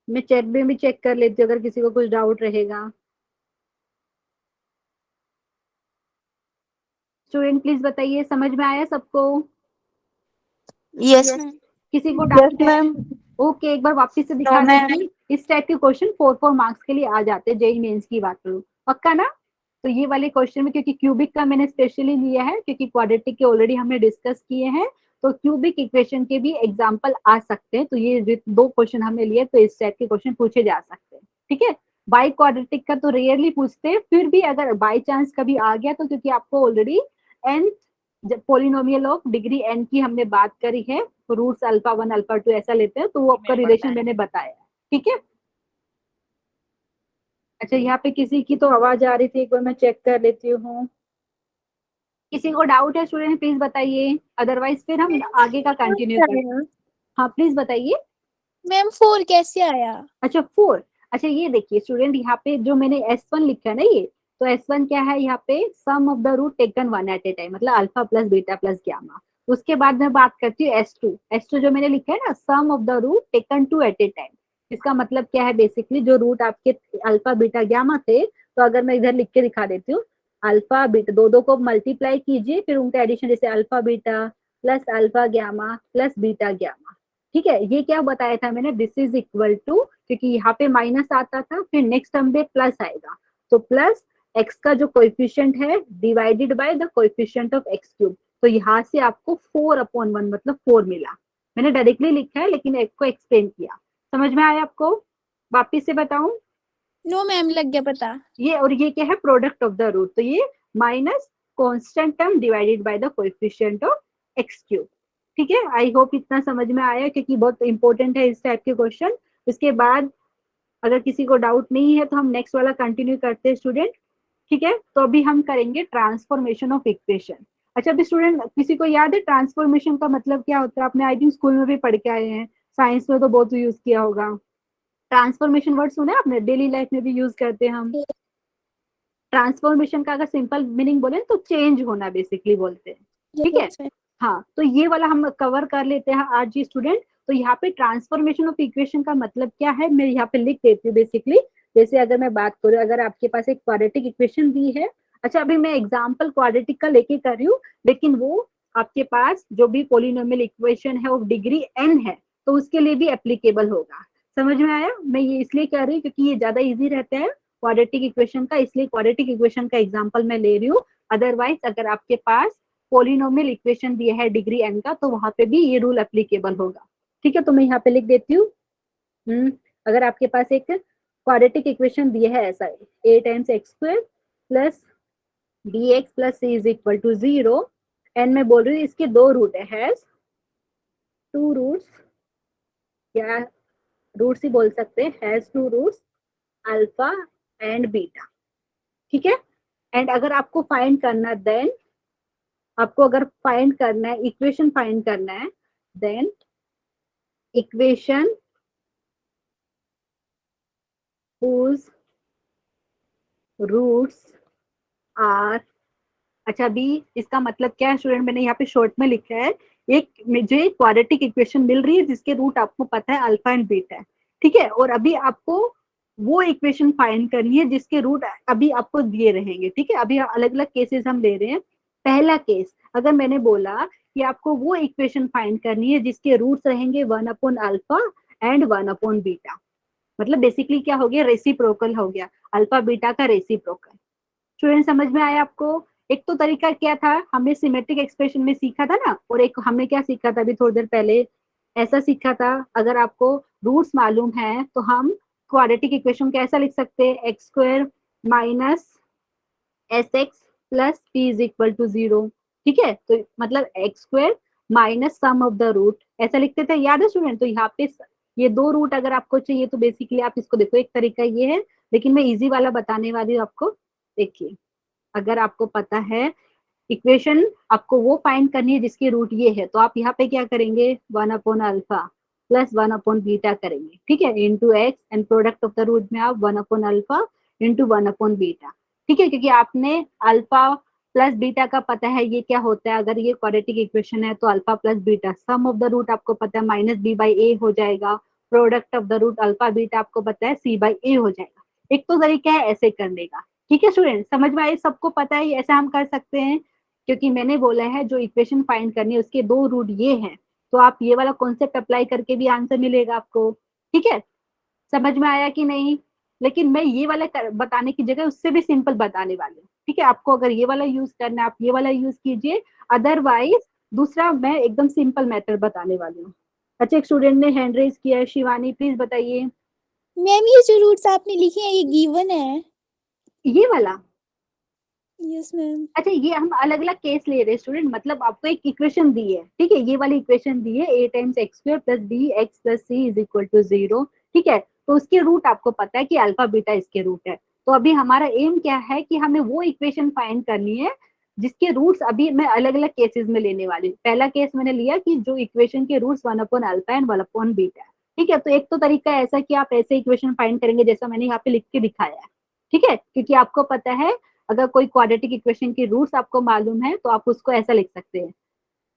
मैं चैट में भी चेक कर लेती हूँ अगर किसी को कुछ डाउट रहेगा। स्टूडेंट प्लीज बताइए समझ में आया सबको। Yes, ma'am. किसी को Yes, डाउट है? ma'am. ओके, एक बार वापस से No, दिखा ma'am. देती हूँ। इस टाइप के क्वेश्चन 4 मार्क्स के लिए आ जाते हैं, जेई मेंस की बात करूँ, पक्का ना? तो ये वाले क्वेश्चन में, क्योंकि क्यूबिक का मैंने स्पेशली लिया है, क्योंकि क्वाड्रेटिक के ऑलरेडी हमने डिस्कस किए हैं, तो क्यूबिक इक्वेशन के भी एग्जाम्पल आ सकते हैं। तो ये 2 क्वेश्चन हमने लिए, तो इस टाइप के क्वेश्चन पूछे जा सकते हैं। ठीक है, बाई क्वाड्रेटिक का तो रेयरली पूछते हैं, फिर भी अगर बाई चांस कभी आ गया तो, क्योंकि आपको already an polynomial of degree n की हमने बात करी है, रूट्स अल्फा 1 अल्फा 2 ऐसा लेते हैं, तो वो आपका रिलेशन मैंने बताया है। ठीक है, अच्छा यहाँ पे किसी की तो आवाज आ रही थी, एक बार मैं चेक कर लेती हूँ। किसी को डाउट है स्टूडेंट प्लीज बताइए, अदरवाइज फिर हम आगे का कंटिन्यू करते हैं। हाँ प्लीज बताइए। मैम 4 कैसे आया? अच्छा 4, अच्छा ये देखिए स्टूडेंट, यहाँ पे जो मैंने S1 लिखा है ना, ये तो S1 क्या है, यहाँ पे sum of the root taken one at a time, मतलब alpha plus beta plus gamma. उसके बाद मैं बात करती हूँ S2 जो मैंने लिखा है ना, sum of the root taken two at a time. इसका मतलब क्या है, बेसिकली जो रूट आपके अल्फा बीटा गैमा थे, तो अगर मैं इधर लिख के दिखा देती हूँ, अल्फा बीटा दो को मल्टीप्लाई कीजिए, फिर उनका एडिशन, जैसे alpha beta plus alpha gamma plus beta gamma. ठीक है, ये क्या बताया था मैंने, दिस इज इक्वल टू, क्योंकि यहाँ पे माइनस आता था, फिर नेक्स्ट टर्म पे प्लस आएगा, तो प्लस एक्स का जो कोएफिशिएंट है divided by the coefficient of x cube. तो यहाँ से आपको 4/1 मतलब 4 मिला। मैंने डायरेक्टली लिखा है लेकिन एक को एक्सप्लेन किया। समझ में आया आपको? वापिस से बताऊं? नो मैम, लग गया पता। ये और ये क्या है, प्रोडक्ट ऑफ द रूट, तो ये minus constant term divided by the coefficient of x cube. ठीक है, आई होप इतना समझ में आया, क्योंकि बहुत इंपॉर्टेंट है इस टाइप के क्वेश्चन। उसके बाद अगर किसी को डाउट नहीं है तो हम नेक्स्ट वाला कंटिन्यू करते हैं स्टूडेंट। ठीक है, तो अभी हम करेंगे ट्रांसफॉर्मेशन ऑफ इक्वेशन। अच्छा अभी स्टूडेंट किसी को याद है ट्रांसफॉर्मेशन का मतलब क्या होता है? आपने आई थिंक स्कूल में भी पढ़ के आए हैं, साइंस में तो बहुत यूज किया होगा। ट्रांसफॉर्मेशन वर्ड सुना है आपने, डेली लाइफ में भी यूज करते हैं हम। ट्रांसफॉर्मेशन का अगर सिंपल मीनिंग बोले तो चेंज होना बेसिकली बोलते हैं। ठीक है, Yes, ma'am. हाँ तो ये वाला हम कवर कर लेते हैं आज जी स्टूडेंट। तो यहाँ पे ट्रांसफॉर्मेशन ऑफ इक्वेशन का मतलब क्या है, मैं यहाँ पे लिख देती हूँ बेसिकली। जैसे अगर मैं बात करूँ, अगर आपके पास एक क्वाड्रेटिक इक्वेशन दी है, अच्छा अभी मैं एग्जाम्पल क्वाड्रेटिक का लेके कर रही हूँ, लेकिन वो आपके पास जो भी पोलिनोमियल इक्वेशन है ऑफ डिग्री n है, तो उसके लिए भी एप्लीकेबल होगा। समझ में आया? मैं ये इसलिए कह रही हूँ क्योंकि ये ज्यादा इजी रहता है क्वाड्रेटिक इक्वेशन का, इसलिए क्वाड्रेटिक इक्वेशन का एग्जाम्पल मैं ले रही हूँ। अदरवाइज अगर आपके पास पोलिनोमियल इक्वेशन दिया है डिग्री n का, तो वहां पे भी ये रूल एप्लीकेबल होगा। ठीक है, तो मैं यहाँ पे लिख देती हूँ। अगर आपके पास एक क्वाड्रेटिक इक्वेशन दिया है ऐसा, a times x square plus B x plus C is equal to 0, and मैं बोल रही हूँ इसके 2 रूट है, हैज 2 रूट्स, या रूट्स ही बोल सकते हैं, has 2 roots alpha and beta. ठीक है, एंड अगर आपको फाइंड करना, देन आपको अगर फाइंड करना है, इक्वेशन फाइंड करना है, then equation whose roots are, अच्छा अभी इसका मतलब क्या है स्टूडेंट, मैंने यहाँ पे शॉर्ट में लिखा है, एक मुझे क्वाड्रेटिक इक्वेशन मिल रही है जिसके रूट आपको पता है अल्फा एंड बीटा है। ठीक है, और अभी आपको वो इक्वेशन फाइंड करनी है जिसके रूट अभी आपको दिए रहेंगे। ठीक है, अभी अलग अलग केसेस हम ले रहे हैं। पहला केस, अगर मैंने बोला कि आपको वो इक्वेशन फाइंड करनी है जिसके रूट्स रहेंगे 1/अल्फा एंड 1/बीटा, मतलब बेसिकली क्या हो गया, रेसिप्रोकल हो गया, अल्फा बीटा का रेसिप्रोकल। स्टूडेंट समझ में आया आपको? एक तो तरीका क्या था, हमने सिमेट्रिक एक्सप्रेशन में सीखा था ना, और एक हमने क्या सीखा था अभी थोड़ी देर पहले, ऐसा सीखा था, अगर आपको रूट्स मालूम है तो हम क्वाड्रेटिक इक्वेशन कैसा लिख सकते हैं, x square minus S x plus P is equal to 0। ठीक है, तो मतलब x square minus sum of the root, ऐसा लिखते थे, याद है स्टूडेंट। तो यहाँ पे ये दो रूट अगर आपको चाहिए तो बेसिकली आप इसको देखो, एक तरीका ये है, लेकिन मैं इजी वाला बताने वाली हूँ आपको। देखिए, अगर आपको पता है इक्वेशन आपको वो फाइंड करनी है जिसकी रूट ये है, तो आप यहाँ पे क्या करेंगे, 1/अल्फा प्लस 1/बीटा करेंगे, ठीक है, into x, and product of the root में आप 1/अल्फा इंटू 1/बीटा। ठीक है, क्योंकि आपने अल्फा प्लस बीटा का पता है ये क्या होता है, अगर ये क्वाड्रेटिक इक्वेशन है तो alpha plus beta, sum of the root आपको पता है माइनस बी बाई ए हो जाएगा, product of the root alpha beta आपको पता है सी बाई ए हो जाएगा। एक तो तरीका है ऐसे करने का। ठीक है स्टूडेंट, समझ में आए, सबको पता है ऐसा हम कर सकते हैं, क्योंकि मैंने बोला है जो इक्वेशन फाइंड करनी है उसके दो रूट ये हैं, तो आप ये वाला कॉन्सेप्ट अप्लाई करके भी आंसर मिलेगा आपको। ठीक है, समझ में आया कि नहीं। लेकिन मैं ये वाला बताने की जगह उससे भी सिंपल बताने वाली हूँ। ठीक है, आपको अगर ये वाला यूज करना है आप ये वाला यूज कीजिए, अदरवाइज दूसरा मैं एकदम सिंपल मेथड बताने वाली हूँ। अच्छा, एक स्टूडेंट ने हैंड रेज किया है, शिवानी प्लीज बताइए। मैम ये जो रूट्स आपने लिखे हैं ये गिवन है? ये वाला, यस मैम। अच्छा ये हम अलग अलग केस ले रहे हैं स्टूडेंट, मतलब आपको एक इक्वेशन दी है, ठीक है, ये वाली इक्वेशन दी है, a times x square plus B x plus C is equal to 0। ठीक है, तो उसके रूट आपको पता है कि अल्फा बीटा इसके रूट है, तो अभी हमारा एम क्या है कि हमें वो इक्वेशन फाइंड करनी है जिसके रूट्स अभी मैं अलग अलग केसेस में लेने वाली हूँ। पहला केस मैंने लिया कि जो इक्वेशन के रूट्स 1/अल्फा एंड 1/बीटा है। ठीक है, तो एक तो तरीका है ऐसा कि आप ऐसे इक्वेशन फाइंड करेंगे जैसा मैंने यहाँ पे लिख के दिखाया है। ठीक है, क्योंकि आपको पता है अगर कोई क्वाड्रेटिक इक्वेशन की रूट्स आपको मालूम है तो आप उसको ऐसा लिख सकते हैं।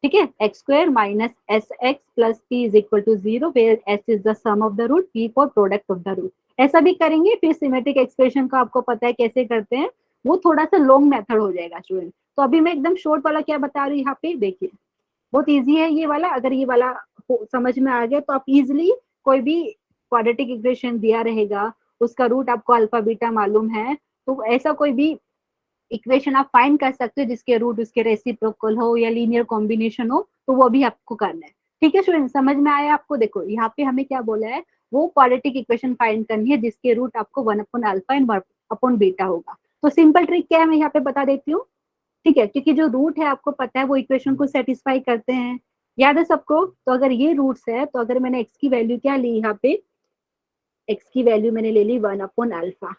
ठीक है, x square minus S x plus P is equal to 0 where s is the sum of the root, p for product of the root. ऐसा भी करेंगे, फिर सिमेट्रिक एक्सप्रेशन का आपको पता है कैसे करते हैं, वो थोड़ा सा लॉन्ग मेथड हो जाएगा स्टूडेंट। तो अभी मैं एकदम शॉर्ट वाला क्या बता रही हूँ यहाँ पे, देखिए बहुत इजी है ये वाला। अगर ये वाला समझ में आ गया तो आप इजिली कोई भी क्वाड्रेटिक इक्वेशन दिया रहेगा उसका रूट आपको अल्फा बीटा मालूम है, तो ऐसा कोई भी इक्वेशन आप फाइंड कर सकते हो जिसके रूट उसके रेसिप्रोकल हो या लीनियर कॉम्बिनेशन हो, तो वो भी आपको करना है। ठीक है स्टूडेंट, समझ में आया आपको। देखो यहाँ पे हमें क्या बोला है, वो क्वाड्रेटिक इक्वेशन फाइंड करनी है जिसके रूट आपको 1/अल्फा एंड 1/बीटा होगा। तो सिंपल ट्रिक क्या है मैं यहाँ पे बता देती हूँ। ठीक है, क्योंकि जो रूट है आपको पता है वो इक्वेशन को सेटिस्फाई करते हैं, याद है सबको। तो अगर ये रूट्स है तो अगर मैंने एक्स की वैल्यू क्या ली यहाँ पे, एक्स की वैल्यू मैंने ले ली 1/अल्फा।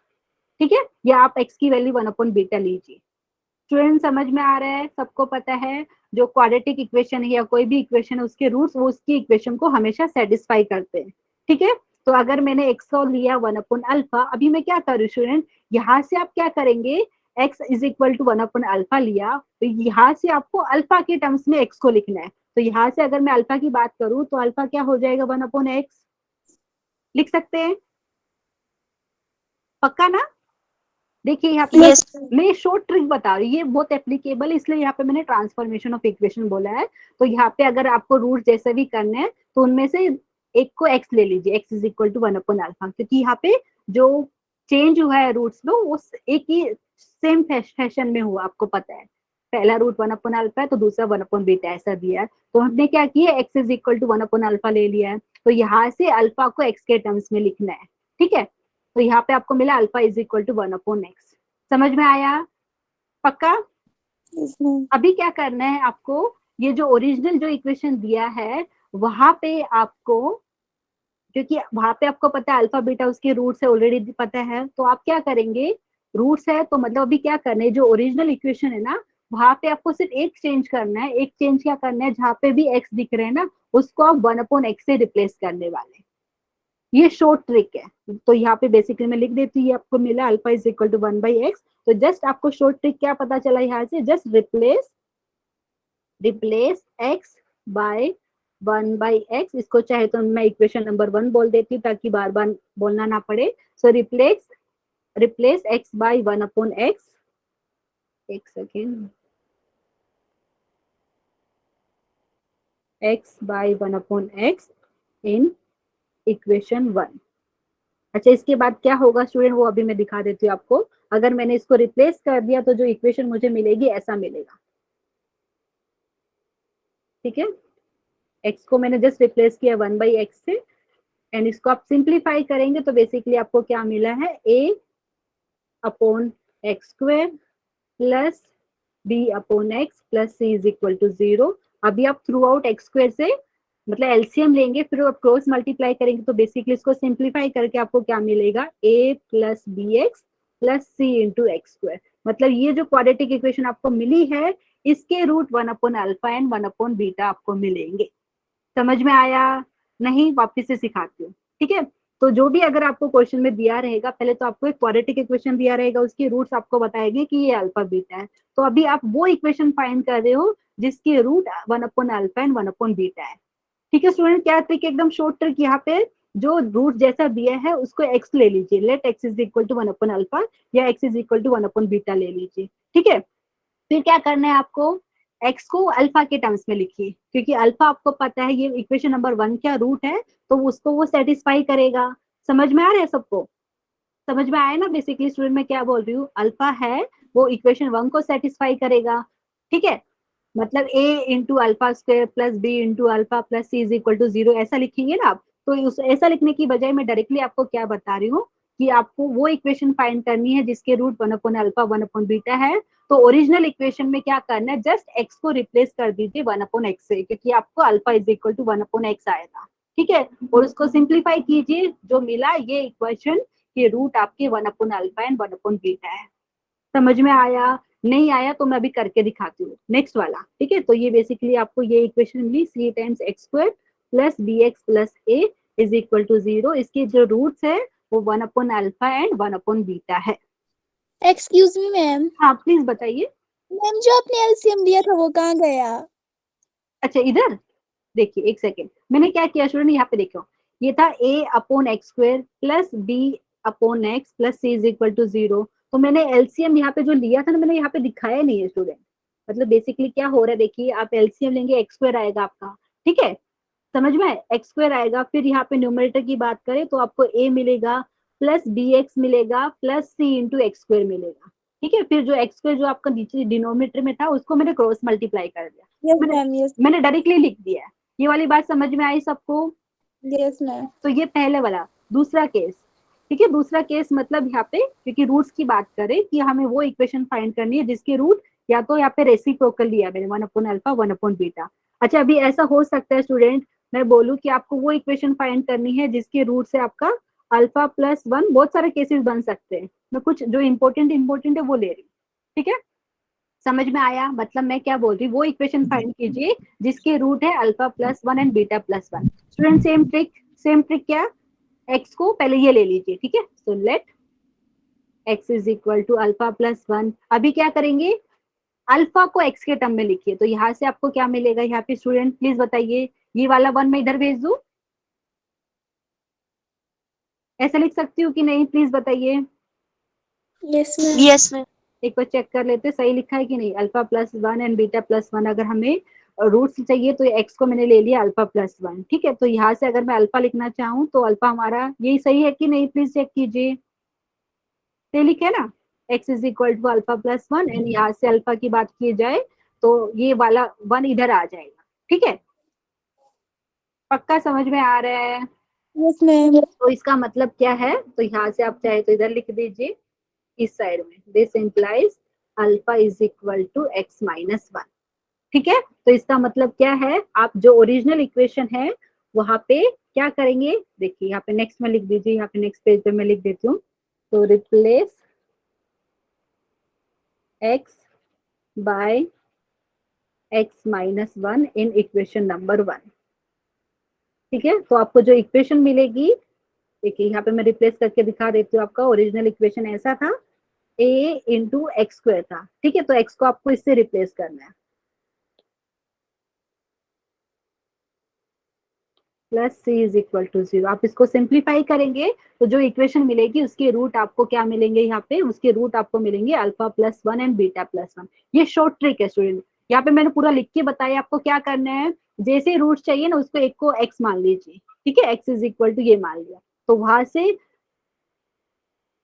ठीक है, या आप एक्स की वैल्यू 1/बीटा लीजिए। स्टूडेंट समझ में आ रहा है, सबको पता है जो क्वाड्रेटिक इक्वेशन है या कोई भी इक्वेशन है उसके रूट्स वो उसकी इक्वेशन को हमेशा सेटिस्फाई करते हैं। ठीक है, तो अगर मैंने एक्स को लिया 1/अल्फा, अभी मैं क्या करूँ स्टूडेंट, यहाँ से आप क्या करेंगे, एक्स इज इक्वल टू 1/अल्फा लिया, तो यहाँ से आपको अल्फा के टर्म्स में एक्स को लिखना है। तो यहाँ से अगर मैं अल्फा की बात करूँ तो अल्फा क्या हो जाएगा, 1/एक्स लिख सकते हैं, पक्का ना। देखिए यहाँ पे यस। मैं शॉर्ट ट्रिक बता रही हूँ, ये बहुत एप्लीकेबल है इसलिए यहाँ पे मैंने ट्रांसफॉर्मेशन ऑफ इक्वेशन बोला है। तो यहाँ पे अगर आपको रूट जैसे भी करने हैं तो उनमें से एक को एक्स ले लीजिए, एक्स इज इक्वल टू 1/अल्फा, क्योंकि यहाँ पे जो चेंज हुआ है रूट्स में वो एक ही सेम फैशन में हुआ, आपको पता है पहला रूट 1/अल्फा है तो दूसरा 1/बीटा ऐसा दिया है। तो हमने क्या किया, एक्स इज इक्वल टू 1/अल्फा ले लिया है, तो यहाँ से अल्फा को एक्स के टर्म्स में लिखना है। ठीक है, तो यहाँ पे आपको मिला अल्फा इज इक्वल टू 1/एक्स। समझ में आया, पक्का। Yes ma'am. अभी क्या करना है आपको, ये जो ओरिजिनल जो इक्वेशन दिया है वहां पे आपको, क्योंकि वहां पे आपको पता है अल्फा बीटा उसके रूट्स है ऑलरेडी पता है, तो आप क्या करेंगे, रूट्स है तो मतलब अभी क्या करना है, जो ओरिजिनल इक्वेशन है ना वहां पे आपको सिर्फ एक चेंज करना है। एक चेंज क्या करना है, जहां पे भी एक्स दिख रहे हैं ना उसको आप 1/एक्स से रिप्लेस करने वाले हैं। ये शॉर्ट ट्रिक है, तो यहाँ पे बेसिकली मैं लिख देती हूँ, ये आपको मिला अल्फा इज इक्वल टू 1/एक्स। तो जस्ट आपको शॉर्ट ट्रिक क्या पता चला यहाँ से, just replace replace x by 1/एक्स। इसको चाहे तो मैं इक्वेशन नंबर 1 बोल देती हूँ ताकि बार बार बोलना ना पड़े। So replace replace x by 1/एक्स, एक सेकेंड, एक्स बाय 1/एक्स इन इक्वेशन 1। अच्छा, इसके बाद क्या होगा स्टूडेंट, वो अभी मैं दिखा देती हूँ आपको। अगर मैंने इसको रिप्लेस कर दिया तो जो इक्वेशन मुझे मिलेगी ऐसा मिलेगा, ठीक है। एक्स को मैंने जस्ट रिप्लेस किया 1/x से, एंड इसको आप सिंप्लीफाई करेंगे तो बेसिकली आपको क्या मिला है, a upon x square plus b upon x plus c is equal to 0। अभी आप थ्रू आउट एक्स स्क्वायर से मतलब एलसीएम लेंगे, फिर आप क्रॉस मल्टीप्लाई करेंगे तो बेसिकली इसको सिंप्लीफाई करके आपको क्या मिलेगा, a plus B x plus c into x square. मतलब ये जो क्वाड्रेटिक इक्वेशन आपको मिली है, इसके रूट 1/अल्फा एंड 1/बीटा आपको मिलेंगे। समझ में आया? नहीं, वापिस से सिखाती हूँ, ठीक है। तो जो भी अगर आपको क्वेश्चन में दिया रहेगा, पहले तो आपको एक क्वाड्रेटिक इक्वेशन दिया रहेगा, उसकी रूट्स आपको बताएंगे कि ये अल्फा बीटा है। तो अभी आप वो इक्वेशन फाइंड कर रहे हो जिसकी रूट 1/अल्फा एंड 1/बीटा है, ठीक है स्टूडेंट। क्या ट्रिक, एकदम शॉर्ट ट्रिक, यहाँ पे जो रूट जैसा दिया है उसको एक्स ले लीजिए, let x is equal to 1/अल्फा या एक्स इज इक्वल टू 1/बीटा ले लीजिए, ठीक है। फिर क्या करना है आपको, एक्स को अल्फा के टर्म्स में लिखिए, क्योंकि अल्फा आपको पता है ये इक्वेशन नंबर 1 का रूट है, तो उसको वो सेटिस्फाई करेगा। समझ में आ रहा है सबको? समझ में आया ना बेसिकली स्टूडेंट मैं क्या बोल रही हूँ, अल्फा है वो इक्वेशन 1 को सेटिस्फाई करेगा, ठीक है। मतलब a into alpha square plus B into alpha plus C is equal to 0 ऐसा लिखेंगे ना आप। तो उस ऐसा लिखने की बजाय मैं डायरेक्टली आपको क्या बता रही हूँ कि आपको वो इक्वेशन फाइंड करनी है जिसके रूट 1/अल्फा 1/बीटा है। तो ओरिजिनल इक्वेशन में क्या करना है, जस्ट x को रिप्लेस कर दीजिए 1/x से, क्योंकि आपको alpha is equal to 1/x आएगा, ठीक है। और उसको सिंप्लीफाई कीजिए, जो मिला ये इक्वेशन के रूट आपके 1/अल्फा एंड 1/बीटा है। समझ में आया? नहीं आया तो मैं अभी करके दिखाती हूँ नेक्स्ट वाला, ठीक है। तो ये बेसिकली आपको ये इक्वेशन मिली, c times x square plus B x plus a is equal to 0। इसके जो रूट्स है वो 1/अल्फा एंड 1/बीटा है। Excuse me ma'am. हाँ प्लीज बताइए। मैम जो आपने एलसीएम दिया था वो कहाँ गया? अच्छा इधर देखिए, एक सेकेंड, मैंने क्या किया स्टूडेंट, यहाँ पे देखो, ये था a upon x square plus b upon x plus C is equal to 0। तो मैंने एलसीएम यहाँ पे जो लिया था ना, मैंने यहाँ पे दिखाया नहीं है स्टूडेंट। मतलब बेसिकली क्या हो रहा है, देखिए आप एलसीएम लेंगे, एक्स स्क्वायर आएगा आपका, ठीक है। समझ में, एक्स स्क्वायर आएगा, फिर यहाँ पे न्यूमरेटर की बात करें तो आपको a मिलेगा प्लस बी एक्स मिलेगा plus c into x square मिलेगा, ठीक है। फिर जो एक्स स्क्वायर जो आपका नीचे डिनोमिनेटर में था उसको मैंने क्रॉस मल्टीप्लाई कर दिया, यस मैंने मैम, यस मैंने डायरेक्टली लिख दिया है। ये वाली बात समझ में आई सबको? Yes ma'am. तो ये पहले वाला। दूसरा केस, ठीक है, दूसरा केस मतलब यहाँ पे क्योंकि रूट्स की बात करें कि हमें वो इक्वेशन फाइंड करनी है जिसके रूट या तो यहाँ पे रेसिप्रोकल लिया मैंने 1/अल्फा 1/बीटा। अच्छा अभी ऐसा हो सकता है स्टूडेंट, मैं बोलूँ कि आपको वो इक्वेशन फाइंड करनी है जिसके रूट से आपका अल्फा प्लस 1, बहुत सारे केसेस बन सकते हैं, मैं कुछ जो इंपॉर्टेंट इंपॉर्टेंट है वो ले रही हूँ, ठीक है। समझ में आया? मतलब मैं क्या बोल रही हूँ, वो इक्वेशन फाइंड कीजिए जिसके रूट है alpha plus 1 and beta plus 1। Student same trick, same trick क्या, एक्स को पहले ये ले लीजिए, ठीक है। So let x is equal to alpha plus 1। अभी क्या करेंगे, अल्फा को एक्स के टर्म में लिखिए, तो यहाँ से आपको क्या मिलेगा, यहाँ पे स्टूडेंट प्लीज बताइए, ये वाला 1 मैं इधर भेज दूं, ऐसा लिख सकती हूँ कि नहीं, प्लीज बताइए। Yes ma'am. Yes ma'am. एक बार चेक कर लेते सही लिखा है कि नहीं, alpha plus 1 and beta plus 1। अगर हमें रूट्स चाहिए तो एक्स को मैंने ले लिया अल्फा प्लस 1, ठीक है। तो यहाँ से अगर मैं अल्फा लिखना चाहूँ तो अल्फा हमारा यही सही है कि नहीं, प्लीज चेक कीजिए, सही लिखे ना, x is equal to alpha plus 1, and यहाँ से अल्फा की बात की जाए तो ये वाला 1 इधर आ जाएगा, ठीक है। पक्का समझ में आ रहा है? Yes ma'am. तो इसका मतलब क्या है, तो यहाँ से आप चाहे तो इधर लिख दीजिए इस साइड में, this implies alpha is equal to x minus 1, ठीक है। तो इसका मतलब क्या है, आप जो ओरिजिनल इक्वेशन है वहां पे क्या करेंगे, देखिए यहाँ पे नेक्स्ट में लिख दीजिए, यहाँ पे नेक्स्ट पेज पे मैं लिख देती हूँ। तो replace x by x minus 1 in equation number 1, ठीक है। तो आपको जो इक्वेशन मिलेगी, देखिए यहाँ पे मैं रिप्लेस करके दिखा देती हूँ, आपका ओरिजिनल इक्वेशन ऐसा था, a इंटू एक्स स्क्वायर था, ठीक है। तो x को आपको इससे रिप्लेस करना है, plus C is equal to 0। आप इसको सिंप्लीफाई करेंगे तो जो इक्वेशन मिलेगी उसके रूट आपको क्या मिलेंगे, यहाँ पे उसके रूट आपको मिलेंगे alpha plus 1 and beta plus 1। ये शॉर्ट ट्रिक है स्टूडेंट, यहाँ पे मैंने पूरा लिख के बताया आपको क्या करना है। जैसे रूट चाहिए ना उसको एक को एक्स मान लीजिए, ठीक है, एक्स इज इक्वल टू ये मान लिया, तो वहां से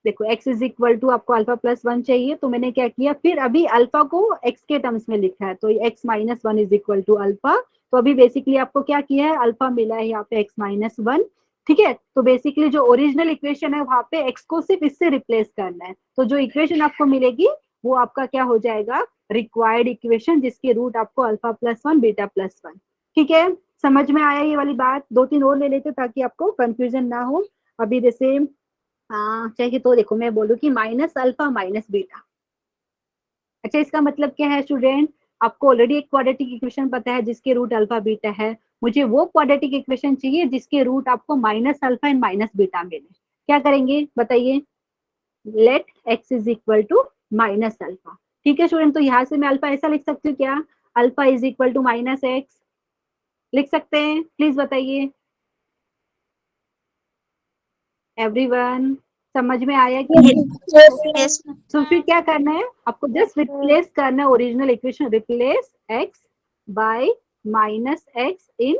देखो x इज इक्वल टू आपको अल्फा प्लस 1 चाहिए, तो मैंने क्या किया, फिर अभी अल्फा को x के टर्म्स में लिखा है, तो x minus 1 is equal to alpha. तो अभी बेसिकली आपको क्या किया है, अल्फा मिला है यहाँ पे x माइनस 1। ठीक है, तो बेसिकली जो ओरिजिनल इक्वेशन है वहां पे x को सिर्फ इससे रिप्लेस करना है, तो जो इक्वेशन आपको मिलेगी वो आपका क्या हो जाएगा, रिक्वायर्ड इक्वेशन, जिसकी रूट आपको अल्फा प्लस 1 बीटा प्लस 1। ठीक है, समझ में आया ये वाली बात? दो तीन और ले लेते ताकि आपको कंफ्यूजन ना हो। अभी जैसे चाहिए तो देखो मैं बोलूँ कि माइनस अल्फा माइनस बीटा। अच्छा, इसका मतलब क्या है स्टूडेंट, आपको ऑलरेडी एक क्वाड्रेटिक इक्वेशन पता है जिसके रूट अल्फा बीटा है, मुझे वो क्वाड्रेटिक इक्वेशन चाहिए जिसके रूट आपको minus alpha and minus beta मिले। क्या करेंगे बताइए, let x is equal to minus alpha. ठीक है स्टूडेंट, तो यहाँ से मैं अल्फा ऐसा लिख सकती हूँ क्या, alpha is equal to minus x, लिख सकते हैं? प्लीज बताइए एवरीवन, समझ में आया कि नहीं? यस तो फिर क्या करना है, आपको जस्ट रिप्लेस करना है original equation, replace x bye minus x in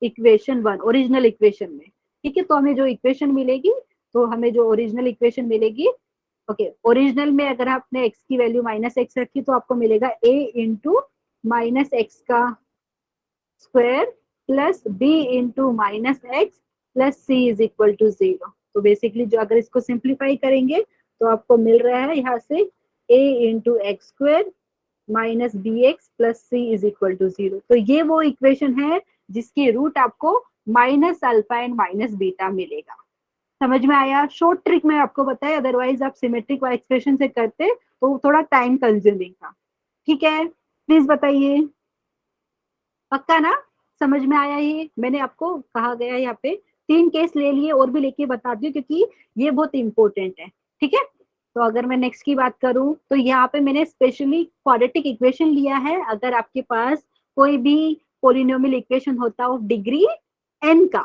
equation 1, original equation में। ठीक है, तो हमें जो इक्वेशन मिलेगी, तो हमें जो ओरिजिनल इक्वेशन मिलेगी, ओके, ओरिजिनल में अगर आपने x की वैल्यू माइनस एक्स रखी तो आपको मिलेगा a इंटू माइनस एक्स का square plus B into minus x plus C is equal to 0। तो बेसिकली जो अगर इसको सिंप्लीफाई करेंगे तो आपको मिल रहा है यहाँ से a into x square minus b x plus C is equal to 0। तो ये वो इक्वेशन है जिसकी रूट आपको minus alpha and minus beta मिलेगा। समझ में आया? शॉर्ट ट्रिक में आपको बताया, अदरवाइज आप सिमेट्रिक एक्सप्रेशन से करते तो थोड़ा टाइम कंज्यूमिंग था। ठीक है, प्लीज बताइए, पक्का ना? समझ में आया? ये मैंने आपको कहा गया है यहाँ पे, तीन केस ले लिए और भी लेके बता दी क्योंकि ये बहुत इंपॉर्टेंट है। ठीक है, तो अगर मैं नेक्स्ट की बात करूं तो यहाँ पे मैंने स्पेशली क्वाड्रेटिक इक्वेशन लिया है। अगर आपके पास कोई भी पोलिनोमियल इक्वेशन होता हो डिग्री n का,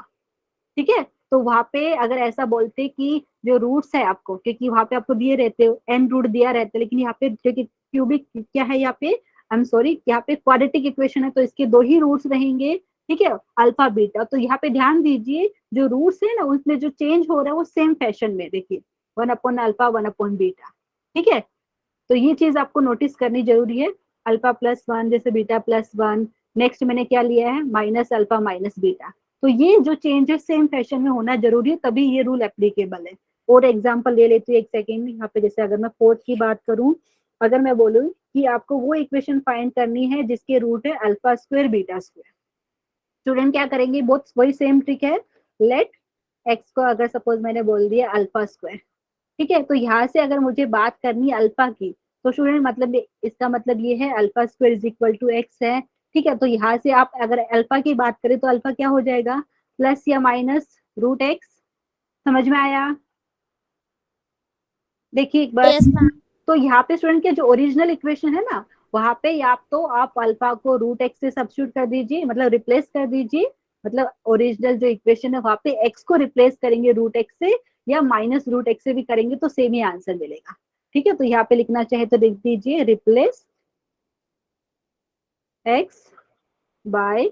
ठीक है, तो वहां पे अगर ऐसा बोलते कि जो रूट्स है आपको, क्योंकि वहां पे आपको दिए रहते हो एन रूट दिया रहता है, लेकिन यहाँ पे क्योंकि क्यूबिक क्या है, यहाँ पे आई एम सॉरी, यहाँ पे क्वाड्रेटिक इक्वेशन है तो इसके दो ही रूट्स रहेंगे। ठीक है, अल्फा बीटा। तो यहाँ पे ध्यान दीजिए जो रूट्स है ना उसमें जो चेंज हो रहा है वो सेम फैशन में, देखिए 1 अपॉन अल्फा 1 अपॉन बीटा। ठीक है, तो ये चीज आपको नोटिस करनी जरूरी है, अल्फा प्लस 1 जैसे बीटा प्लस 1। नेक्स्ट मैंने क्या लिया है, माइनस अल्फा माइनस बीटा। तो ये जो चेंजेस सेम फैशन में होना जरूरी है, तभी ये रूल एप्लीकेबल है। और एग्जांपल ले लेती हूँ एक सेकेंड यहाँ पे, जैसे अगर मैं फोर्थ की बात करूं, अगर मैं बोलूँ कि आपको वो इक्वेशन फाइंड करनी है जिसके रूट है alpha square beta square, student क्या करेंगे, बहुत वही सेम ट्रिक है। लेट एक्स को अगर सपोज मैंने बोल दिया अल्फा स्क्वायर, ठीक है, तो यहाँ से अगर मुझे बात करनी है अल्फा की, तो स्टूडेंट मतलब इसका मतलब ये है alpha square is equal to x है। ठीक है, तो यहाँ से आप अगर अल्फा की बात करें तो अल्फा क्या हो जाएगा, प्लस या माइनस रूट एक्स। समझ में आया? देखिए एक बार, यस मैम तो यहाँ पे स्टूडेंट के जो ओरिजिनल इक्वेशन है ना, वहां पे आप अल्फा को रूट एक्स से सब्स्टिट्यूट कर दीजिए, मतलब रिप्लेस कर दीजिए, मतलब ओरिजिनल जो इक्वेशन है वहां पे एक्स को रिप्लेस करेंगे रूट एक्स से, या माइनस रूट एक्स से भी करेंगे तो सेम ही आंसर मिलेगा। ठीक है, तो यहाँ पे लिखना चाहे तो लिख दीजिए रिप्लेस एक्स बाय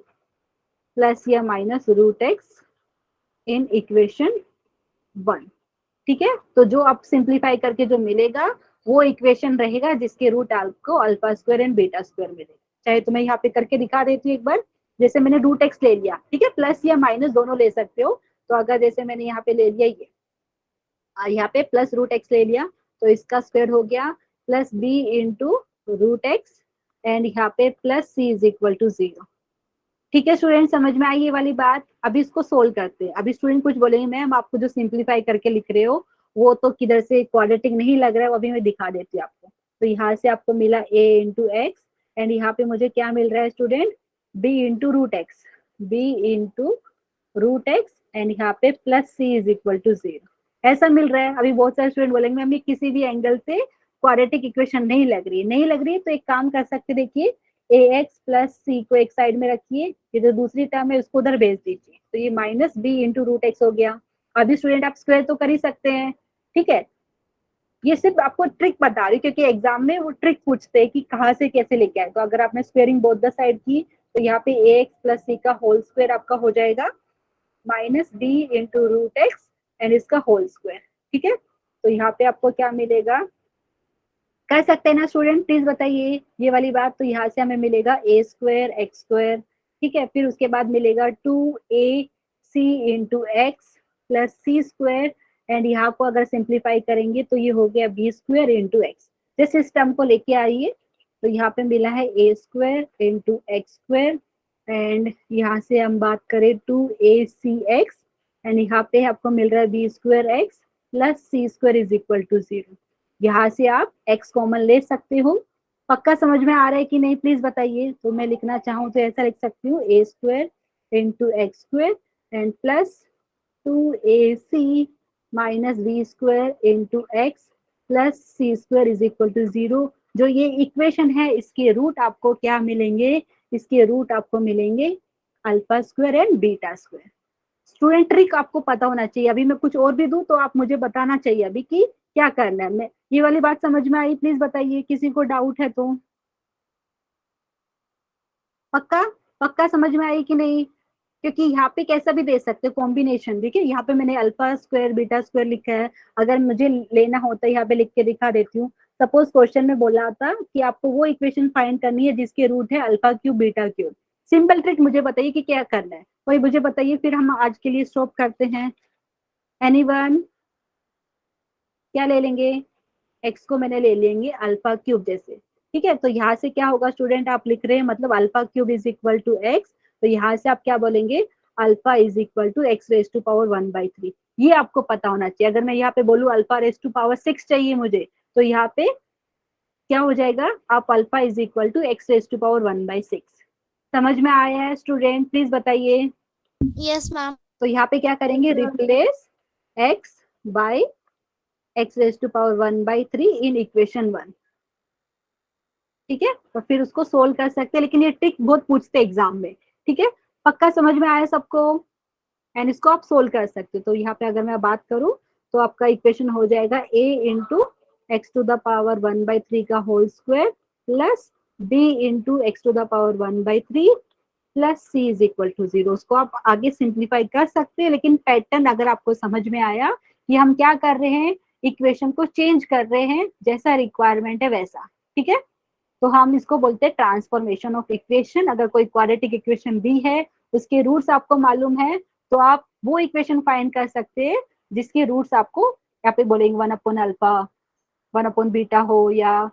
प्लस या minus root x in equation 1। ठीक है, तो जो आप सिंप्लीफाई करके जो मिलेगा वो इक्वेशन रहेगा जिसके रूट आपको alpha square and beta square मिलेगा। चाहे तो मैं यहाँ पे करके दिखा देती हूँ एक बार, जैसे मैंने रूट एक्स ले लिया, ठीक है, प्लस या माइनस दोनों ले सकते हो। तो अगर जैसे मैंने यहाँ पे ले लिया ये, यहाँ पे प्लस रूट एक्स ले लिया, तो इसका स्क्वायर हो गया plus B into root x, and यहाँ पे plus C is equal to 0। ठीक है स्टूडेंट, समझ में आई ये वाली बात? अभी इसको सोल्व करते हैं। अभी स्टूडेंट कुछ बोलेंगे मैम आपको जो सिंप्लीफाई करके लिख रहे हो वो तो किधर से क्वाड्रेटिक नहीं लग रहा है, वो अभी मैं दिखा देती हूँ आपको। तो यहाँ से आपको मिला a इंटू एक्स, एंड यहाँ पे मुझे क्या मिल रहा है student, b into root x, b into root x, and यहाँ पे plus C is equal to 0, ऐसा मिल रहा है। अभी बहुत सारे स्टूडेंट बोलेंगे मैम ये किसी भी एंगल से क्वाड्रेटिक इक्वेशन नहीं लग रही है, नहीं लग रही है, तो एक काम कर सकते, देखिए ए एक्स प्लस सी को एक साइड में रखिए, ये जो दूसरी टर्म है उसको उधर भेज दीजिए, तो ये minus b into root x हो गया। अभी स्टूडेंट आप स्क्वायर तो कर ही सकते हैं। ठीक है, ये सिर्फ आपको ट्रिक बता रही क्योंकि एग्जाम में वो ट्रिक पूछते हैं कि कहाँ से कैसे लेके आए। तो अगर आपने स्क्वेयरिंग बोथ द साइड की तो यहाँ पे ए एक्स प्लस सी का होल स्क्वायर आपका हो जाएगा minus b into root x and इसका होल स्क्वायर। ठीक है, तो यहाँ पे आपको क्या मिलेगा, कर सकते हैं ना स्टूडेंट, प्लीज बताइए ये वाली बात। तो यहाँ से हमें मिलेगा a स्क्वायर एक्स स्क्वायर, ठीक है, फिर उसके बाद मिलेगा 2ac into x plus c square, and यहाँ को अगर सिंप्लीफाई करेंगे तो ये हो गया b स्क्वायर इंटू एक्स। जैसे इस टर्म को लेके आइए, तो यहाँ पे मिला है a square into x square, and यहाँ से हम बात करें 2ac(x), एंड यहाँ पे आपको मिल रहा है b square x plus c square is equal to 0। यहाँ से आप x कॉमन ले सकते हो। पक्का समझ में आ रहा है कि नहीं, प्लीज बताइए। तो मैं लिखना चाहूँ तो ऐसा लिख सकती हूँ a square into x square and plus 2ac minus b square into x plus c square is equal to 0। जो ये इक्वेशन है इसके रूट आपको क्या मिलेंगे, इसके रूट आपको मिलेंगे alpha square and beta square. Student trick आपको पता होना चाहिए, अभी मैं कुछ और भी दूं तो आप मुझे बताना चाहिए अभी कि क्या करना है। मैं ये वाली बात समझ में आई, प्लीज बताइए, किसी को डाउट है तो। पक्का पक्का समझ में आई कि नहीं, क्योंकि यहाँ पे कैसा भी दे सकते हो कॉम्बिनेशन। देखिए यहाँ पे मैंने अल्फा स्क्वायर बीटा स्क्वायर लिखा है, अगर मुझे लेना होता है यहाँ पे लिख के दिखा देती हूँ। सपोज क्वेश्चन में बोला था कि आपको वो इक्वेशन फाइंड करनी है जिसके रूट है alpha cube beta cube. Simple trick मुझे बताइए कि क्या करना है, वही मुझे बताइए, फिर हम आज के लिए स्टॉप करते हैं। एनीवन, क्या ले लेंगे, एक्स को मैंने ले लेंगे अल्फा क्यूब जैसे, ठीक है। तो यहाँ से क्या होगा स्टूडेंट, आप लिख रहे हैं मतलब alpha cube is equal to x, तो यहाँ से आप क्या बोलेंगे, alpha is equal to x raise to power 1/3। ये आपको पता होना चाहिए। अगर मैं यहाँ पे बोलूँ अल्फा रेज टू पावर 6 चाहिए मुझे, तो यहाँ पे क्या हो जाएगा, आप alpha is equal to x raise to power 1/6। समझ में आया है स्टूडेंट, प्लीज बताइए। Yes ma'am. तो यहाँ पे क्या करेंगे, replace x by x raise to power 1/3 in equation 1, ठीक है। तो फिर उसको सोल्व कर सकते हैं, लेकिन ये ट्रिक बहुत पूछते हैं एग्जाम में, ठीक है। पक्का समझ में आया सबको, एंड इसको आप सोल्व कर सकते हो। तो यहाँ पे अगर मैं बात करूँ तो आपका इक्वेशन हो जाएगा a into x to the power 1/3 का whole square plus b into x to the power 1/3 plus c is equal to 0। उसको आप आगे सिंप्लीफाई कर सकते हैं, लेकिन पैटर्न अगर आपको समझ में आया कि हम क्या कर रहे हैं, इक्वेशन को चेंज कर रहे हैं, जैसा रिक्वायरमेंट है वैसा, ठीक है। तो हम इसको बोलते हैं ट्रांसफॉर्मेशन ऑफ इक्वेशन। अगर कोई क्वाड्रेटिक इक्वेशन दी है, उसके रूट्स आपको मालूम है, तो आप वो इक्वेशन फाइंड कर सकते हैं जिसके रूट्स आपको यहाँ पे बोलेंगे 1 अपॉन अल्फा 1 अपॉन बीटा हो, या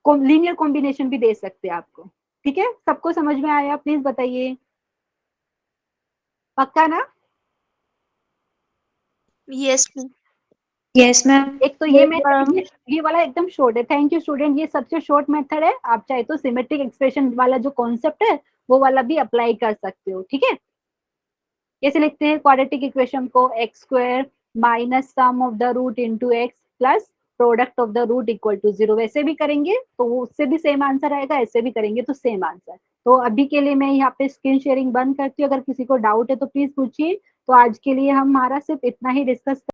लीनियर कॉम्बिनेशन भी दे सकते हैं आपको, ठीक है। सबको समझ में आया, प्लीज बताइए। पक्का ना। Yes yes ma'am. एक तो ये मेथड, ये वाला एकदम शॉर्ट है। थैंक यू स्टूडेंट, ये सबसे शॉर्ट मेथड है। आप चाहे तो सिमेट्रिक एक्सप्रेशन वाला जो कॉन्सेप्ट है वो वाला भी अप्लाई कर सकते हो, ठीक है। कैसे लिखते हैं क्वाड्रेटिक इक्वेशन को, x square minus sum of the root into x plus product of the root equal to 0। वैसे भी करेंगे तो उससे भी सेम आंसर आएगा, ऐसे भी करेंगे तो सेम आंसर। तो अभी के लिए मैं यहाँ पे स्क्रीन शेयरिंग बंद करती हूँ, अगर किसी को डाउट है तो प्लीज पूछिए। तो आज के लिए हमारा सिर्फ इतना ही डिस्कस